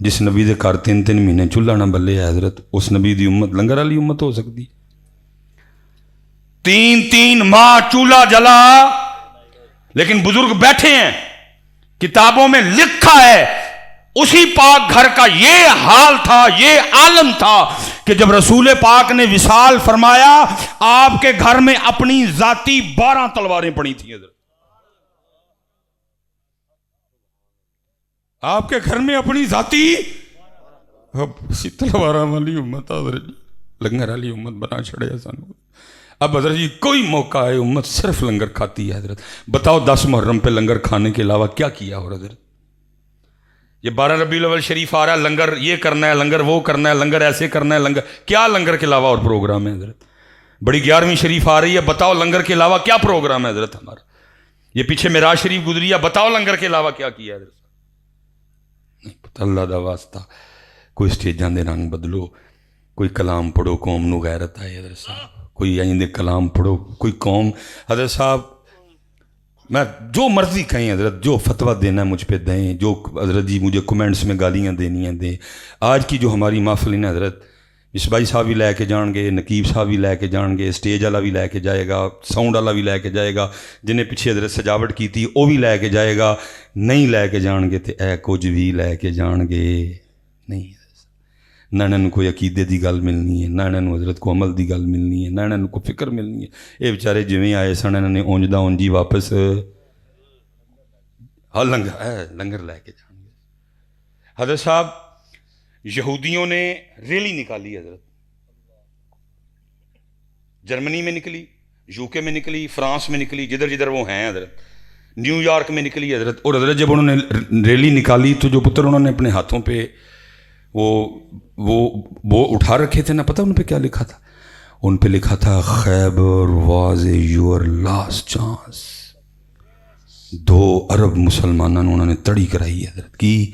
جس نبی دے گھر 3 مہینے چولہا نہ بلے ہے حضرت, اس نبی دی امت لنگر والی امت ہو سکتی؟ 3 ماہ چولہا جلا, لیکن بزرگ بیٹھے ہیں کتابوں میں لکھا ہے اسی پاک گھر کا یہ حال تھا, یہ عالم تھا کہ جب رسول پاک نے وصال فرمایا آپ کے گھر میں اپنی ذاتی 12 تلواریں پڑی تھیں حضرت. آپ کے گھر میں اپنی ذاتی تلوار والی امت حضرت جی لنگر والی امت بنا چھڑے سانو. اب حضرت جی کوئی موقع ہے امت صرف لنگر کھاتی ہے. حضرت بتاؤ 10 محرم پہ لنگر کھانے کے علاوہ کیا کیا اور حضرت یہ 12 ربیع الاول شریف آ رہا ہے, لنگر یہ کرنا ہے, لنگر وہ کرنا ہے, لنگر ایسے کرنا ہے, لنگر کیا لنگر کے علاوہ اور پروگرام ہے حضرت. بڑی 11ویں شریف آ رہی ہے, بتاؤ لنگر کے علاوہ کیا پروگرام ہے حضرت ہمارا. یہ پیچھے معراج شریف گزری ہے, بتاؤ لنگر کے علاوہ کیا کیا حضرت. نہیں پتہ اللہ دا واسطہ کوئی سٹیجاں دے رنگ بدلو, کوئی کلام پڑھو قوم نو غیرت آئے حضرت صاحب, کوئی آئندے کلام پڑھو, کوئی قوم حضرت صاحب میں جو مرضی کہیں حضرت, جو فتویٰ دینا ہے مجھ پہ دیں, جو حضرت جی مجھے کمنٹس میں گالیاں دینی ہیں دیں. آج کی جو ہماری محفل ہے حضرت, اسبائی صاحب بھی لے کے جان گے, نقیب صاحب بھی لے کے جان گے, اسٹیج والا بھی لے کے جائے گا, ساؤنڈ والا بھی لے کے جائے گا, جنہیں پیچھے حضرت سجاوٹ کی تھی وہ بھی لے کے جائے گا. نہیں لے کے جان گے تو اے کچھ بھی لے کے جان گے نہیں. نہ انہوں کوئی عقیدے دی گل ملنی ہے, نہ انہوں حضرت کو عمل دی گل ملنی ہے, نہ انہوں کو فکر ملنی ہے. یہ بیچارے جویں آئے سن انہوں نے اونج دا اونجی واپس لنگر لے کے جان گے. حضرت صاحب یہودیوں نے ریلی نکالی حضرت, جرمنی میں نکلی, یو کے میں نکلی, فرانس میں نکلی, جدھر جدھر وہ ہیں حضرت, نیو یارک میں نکلی حضرت. اور حضرت جب انہوں نے ریلی نکالی تو جو پتر انہوں نے اپنے ہاتھوں پہ وہ اٹھا رکھے تھے نا, پتہ ان پہ کیا لکھا تھا؟ ان پہ لکھا تھا خیبر واز یور لاسٹ چانس. 2 ارب مسلمانوں نے انہوں نے تڑی کرائی حضرت کی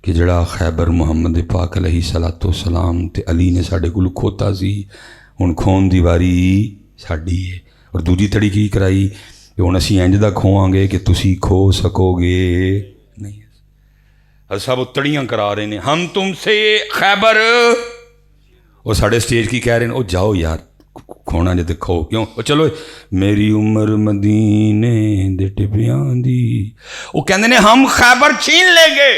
کہ جڑا خیبر محمد پاک علیہ صلاۃ والسلام تے علی نے ساڈے کول کھوتا سی, ہن کھون دی واری ساڈی ہے. اور دوجی تڑی کی کرائی کہ ہن اسی انج دا کھواں گے کہ تسی کھو سکو گے نہیں. حضرت صاحب وہ تڑیاں کرا رہے ہیں, ہم تم سے خیبر, اور ساڑھے سٹیج کی کہہ رہے ہیں او جاؤ یار کھونا جے تے کھو, کیوں چلو میری عمر مدینے دے ٹپیاں دی. وہ کہندے نے ہم خیبر چھین لیں گے,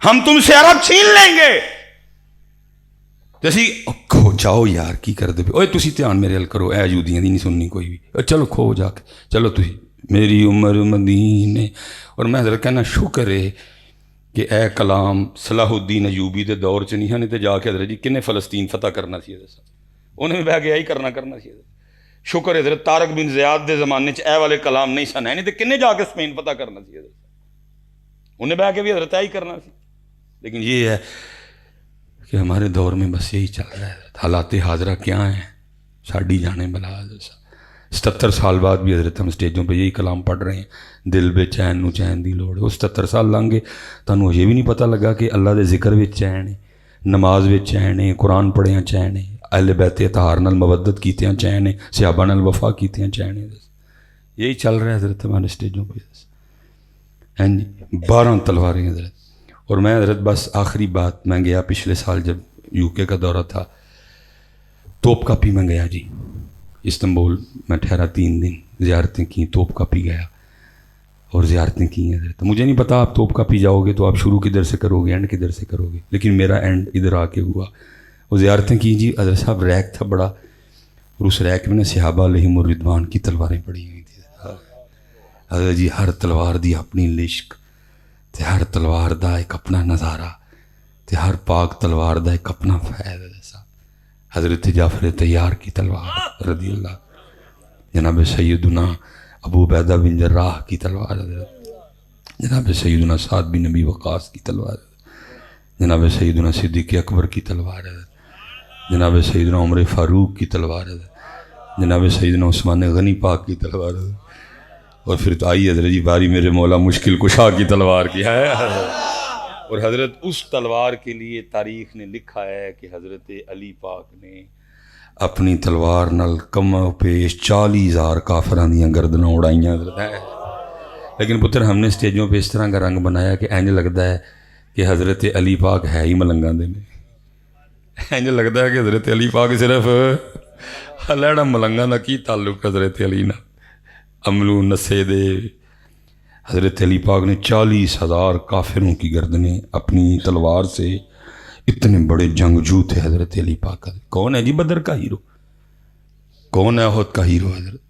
ہم تم سے عرب چھین لیں گے. جیسی کھو جاؤ یار کی کر دے, اوے تسی دھیان میرے حل کرو, اے یہودیاں دی نہیں سننی کوئی بھی, چلو کھو جا کے, چلو تسی میری عمر مدینے. اور میں حضرت کہنا شکر ہے کہ اے کلام صلاح الدین ایوبی دے دور چ نہیں ہے, نہیں تے جا کے حضرت جی کنے فلسطین فتح کرنا سی حضرت صاحب, انہیں بھی بہ کے یہی کرنا سی حضرت. شکر حضرت طارق بن زیاد دے زمانے چ اے والے کلام نہیں سن ہے, نہیں تے کنے جا کے اسپین فتح کرنا سی حضرت, انہیں بہ کے بھی حضرت یہی کرنا سی. لیکن یہ ہے کہ ہمارے دور میں بس یہی چل رہا ہے. حالات حاضرہ کیا ہیں ساڑی جانے بلا حضرت صاحب. 77 سال بعد بھی حضرت ہم سٹیجوں پہ یہی کلام پڑھ رہے ہیں, دل بے چین نو چین دی لوڑ ہے. وہ 77 سال لنگ گے تانوں یہ بھی نہیں پتہ لگا کہ اللہ دے ذکر وچ چین ہے, نماز وچ چین ہے, قرآن پڑھیاں چین ہے, اہل بیت اطہار نال مودت کیتیاں چین ہے, صحابہ نال وفا کیتیاں چین ہے. یہی چل رہا ہے حضرت ہمارے سٹیجوں پہ. 12 تلواریں حضرت. اور میں حضرت بس آخری بات, میں گیا پچھلے سال جب یو کے کا دورہ تھا, توپ کاپی میں گیا جی استنبول, میں ٹھہرا 3 دن, زیارتیں کی, توپ کاپی گیا اور زیارتیں کی ہیں حضرت. مجھے نہیں پتا آپ توپ کاپی جاؤ گے تو آپ شروع کدھر سے کرو گے, اینڈ کدھر سے کرو گے, لیکن میرا اینڈ ادھر آ کے ہوا. وہ زیارتیں کی جی حضرت صاحب, ریک تھا بڑا, اور اس ریک میں نے صحابہ علیہم الرضوان کی تلواریں پڑھی ہوئی تھیں حضرت جی. ہر تلوار دی اپنی لشک, تے ہر تلوار دا ایک اپنا نظارہ, تے ہر پاک تلوار دا ایک اپنا فیض. حضرت جعفر طیار کی تلوار رضی اللہ, جناب سیدنا ابو عبیدہ بن جراح کی تلوار حضرت, جناب سیدنا سعد بن نبی وقاص کی تلوار, جناب سیدنا صدیق اکبر کی تلوار حضرت, جناب سیدنا عمر فاروق کی تلوار حضرت, جناب سیدنا عثمان غنی پاک کی تلوار حضرت. اور پھر تو آئی حضرت جی باری میرے مولا مشکل کشا کی تلوار کی ہے حضرت. اور حضرت اس تلوار کے لیے تاریخ نے لکھا ہے کہ حضرت علی پاک نے اپنی تلوار نال کم پیش 40,000 کافران دیاں گردناں اڑائیاں حضرت ہے. لیکن پتر ہم نے سٹیجوں پہ اس طرح کا رنگ بنایا کہ اینج لگتا ہے کہ حضرت علی پاک ہے ہی ملنگاں دے میں, اینج لگتا ہے کہ حضرت علی پاک صرف لیڑا ملنگاں دا کی تعلق حضرت علی نا عملو نسے دے. حضرت علی پاک نے 40,000 کافروں کی گردنیں اپنی تلوار سے, اتنے بڑے جنگجو تھے حضرت علی پاک. کون ہے جی بدر کا ہیرو, کون ہے احد کا ہیرو حضرت,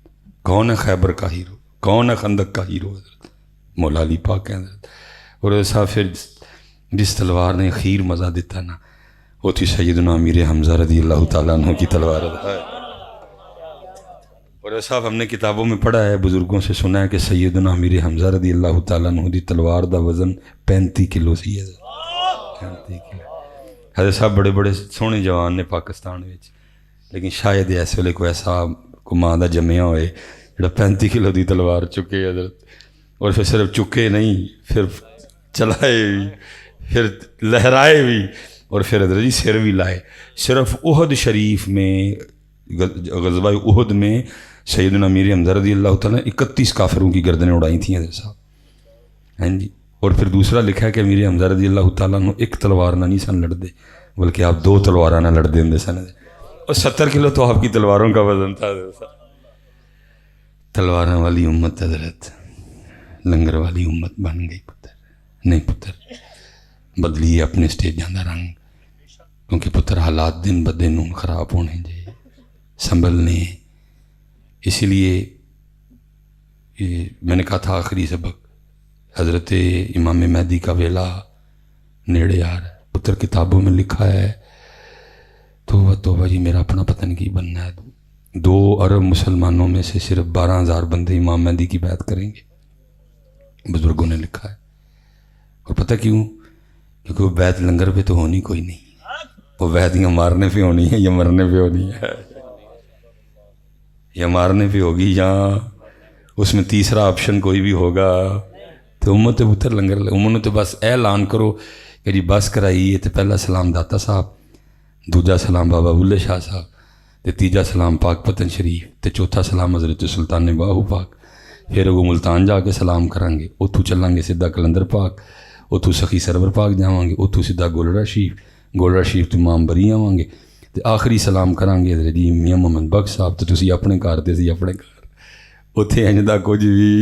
کون ہے خیبر کا ہیرو, کون ہے خندق کا ہیرو حضرت, مولا علی پاک ہے حضرت. اور صاحب پھر جس تلوار نے خیر مزہ دیتا نا وہ تھی سیدنا امیر حمزہ رضی اللہ تعالیٰ عنہ کی تلوار ہے۔ اور صاحب ہم نے کتابوں میں پڑھا ہے، بزرگوں سے سنا ہے کہ سیدنا امیر حمزہ رضی اللہ تعالیٰ عنہ دی تلوار دا وزن 35 کلو سی ہے۔ 35 کلو حضرت صاحب بڑے بڑے سونے جوان نے پاکستان میں، لیکن شاید ایسے ویلے کوئی ایسا کو ماں دا جمعہ ہوئے جڑا 35 کلو دی تلوار چکے حضرت، اور پھر صرف چکے نہیں، پھر چلائے بھی، پھر لہرائے بھی، اور پھر حضرت جی سر بھی لائے۔ صرف احد شریف میں، غزوہ احد میں سیدنا امیر حمزہ رضی اللہ تعالیٰ نے 31 کافروں کی گردنیں اڑائی تھیں حضرت صاحب، ہاں جی۔ اور پھر دوسرا لکھا ہے کہ امیر حمزہ رضی اللہ تعالیٰ نے ایک تلوار نہ نہیں سن لڑ دے، بلکہ آپ 2 تلوار نہ لڑ دیں سن، اور 70 کلو تو آپ کی تلواروں کا وزن تھا حضرت صاحب۔ تلواراں والی امت حضرت لنگر والی امت بن گئی پتر، نہیں پتر بدلی اپنے سٹیجاں دا رنگ، کیونکہ پتر حالات دن بدن ہوں خراب ہونے جے سنبھلنے۔ اسی لیے میں نے کہا تھا آخری سبق، حضرت امام مہدی کا ویلا نیڑے آ رہا ہے، پتر کتابوں میں لکھا ہے توبہ توبہ جی میرا اپنا پتہ نہیں کی بننا ہے، 2 ارب مسلمانوں میں سے صرف 12,000 بندے امام مہدی کی بیعت کریں گے، بزرگوں نے لکھا ہے۔ اور پتہ کیوں؟ کیونکہ وہ بیعت لنگر پہ تو ہونی کوئی نہیں، وہ بیعت یا مارنے پہ ہونی ہے یا مرنے پہ ہونی ہے، یا مارنے پہ ہوگی یا اس میں تیسرا آپشن کوئی بھی ہوگا۔ تو امت پتر لنگر امت نے تو بس اعلان کرو کہ جی بس کرائی ہے، تو پہلا سلام داتا صاحب، دوجا سلام بابا بلے شاہ صاحب، تے تیجا سلام پاک پتن شریف، تے چوتھا سلام حضرت سلطان باہو پاک۔ پھر وہ ملتان جا کے سلام کریں گے، اتھو چلیں گے سیدھا کلندر پاک، اتھو سخی سرور پاک جاواں گے، اتھو سیدھا گولڑا شریف، گولڑا شریف تو امام بری آواں گے، تے آخری سلام کریں گے حضرت جی میاں محمد بخش صاحب، تو تسی اپنے گھر تے سی اپنے گھر، اتھے انج دا کچھ بھی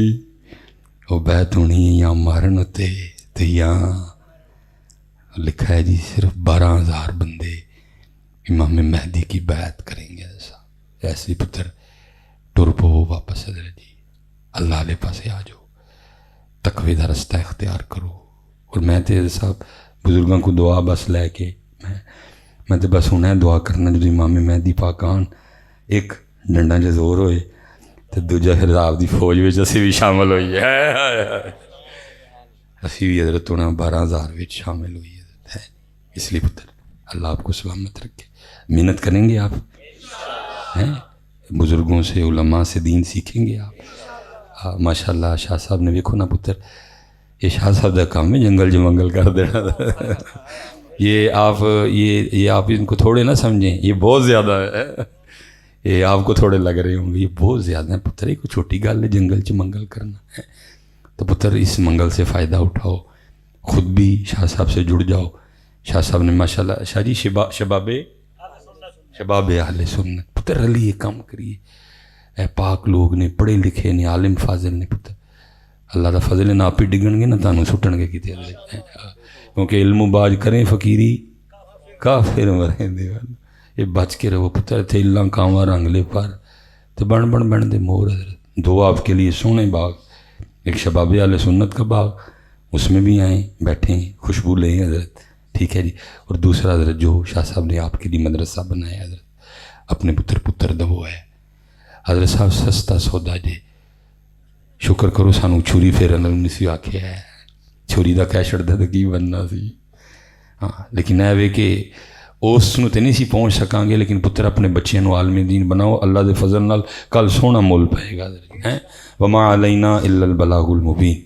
وہ بیعت ہونی ہے یا مارن ہوتے، تے یا لکھا ہے جی صرف 12,000 بندے امام مہدی کی بیعت کریں گے۔ ایسے پتر ٹر پو واپس حضرت جی اللہ علیہ پاسے آ جاؤ، تقوی دا رستہ اختیار کرو۔ اور میں تے صاحب بزرگوں کو دعا بس لے کے میں تے بس ہونا ہے دعا کرنا جو امام مہدی پاک آن، ایک ڈنڈا جو زور ہوئے تو دوجا پھر آپ دی فوج وچ اسی بھی شامل ہوئی ہے، اسی بھی حضرت ہونا 12,000 وچ شامل ہوئی ہے۔ اس لیے پتر اللہ آپ کو سلامت رکھے، محنت کریں گے آپ، ہیں بزرگوں سے علماء سے دین سیکھیں گے آپ۔ ماشاءاللہ شاہ صاحب نے دیکھو نا پتر، یہ شاہ صاحب دا کام ہے جنگل جمنگل کر دینا، یہ آپ ان کو تھوڑے نہ سمجھیں، یہ بہت زیادہ ہے، یہ آپ کو تھوڑے لگ رہے ہوں گے، یہ بہت زیادہ ہے پتر، یہ کوئی چھوٹی گل ہے جنگل چ منگل کرنا ہے۔ تو پتر اس منگل سے فائدہ اٹھاؤ، خود بھی شاہ صاحب سے جڑ جاؤ۔ شاہ صاحب نے ماشاءاللہ شاہ جی شباب اہل سنت، پتر رلی یہ کام کریے، اے پاک لوگ نے، پڑھے لکھے نے، عالم فاضل نے، پتر اللہ دا فضل ہے، نہ آپ ہی ڈگن گے نہ تانوں سٹن گے کتے، کیونکہ علم و باج کریں فقیری کافر مریں دے والا، یہ بچ کے رہو پتر، تھے اللہ کانوا رنگلے پر تو بن دے مور حضرت۔ 2 آپ کے لیے سونے باغ، ایک شباب اہل سنت کا باغ، اس میں بھی آئیں بیٹھیں خوشبو لیں حضرت، ٹھیک ہے جی۔ اور دوسرا حضرت جو شاہ صاحب نے آپ کے لیے مدرسہ بنایا حضرت، اپنے پتر دو ہے حضرت صاحب، سستا سودا جے، شکر کرو سانو چھری پھیرن نہیں سی آکھیا ہے، چھری دا کہہ چھڑدا تے کی بننا سی، ہاں لیکن اے وے کہ اس نو تے نہیں سی پہنچ سکاں گے، لیکن پتر اپنے بچیاں نو عالم دین بناؤ، اللہ دے فضل نال کل سونا مول پائے گا، وما علینا الا البلاغ المبین۔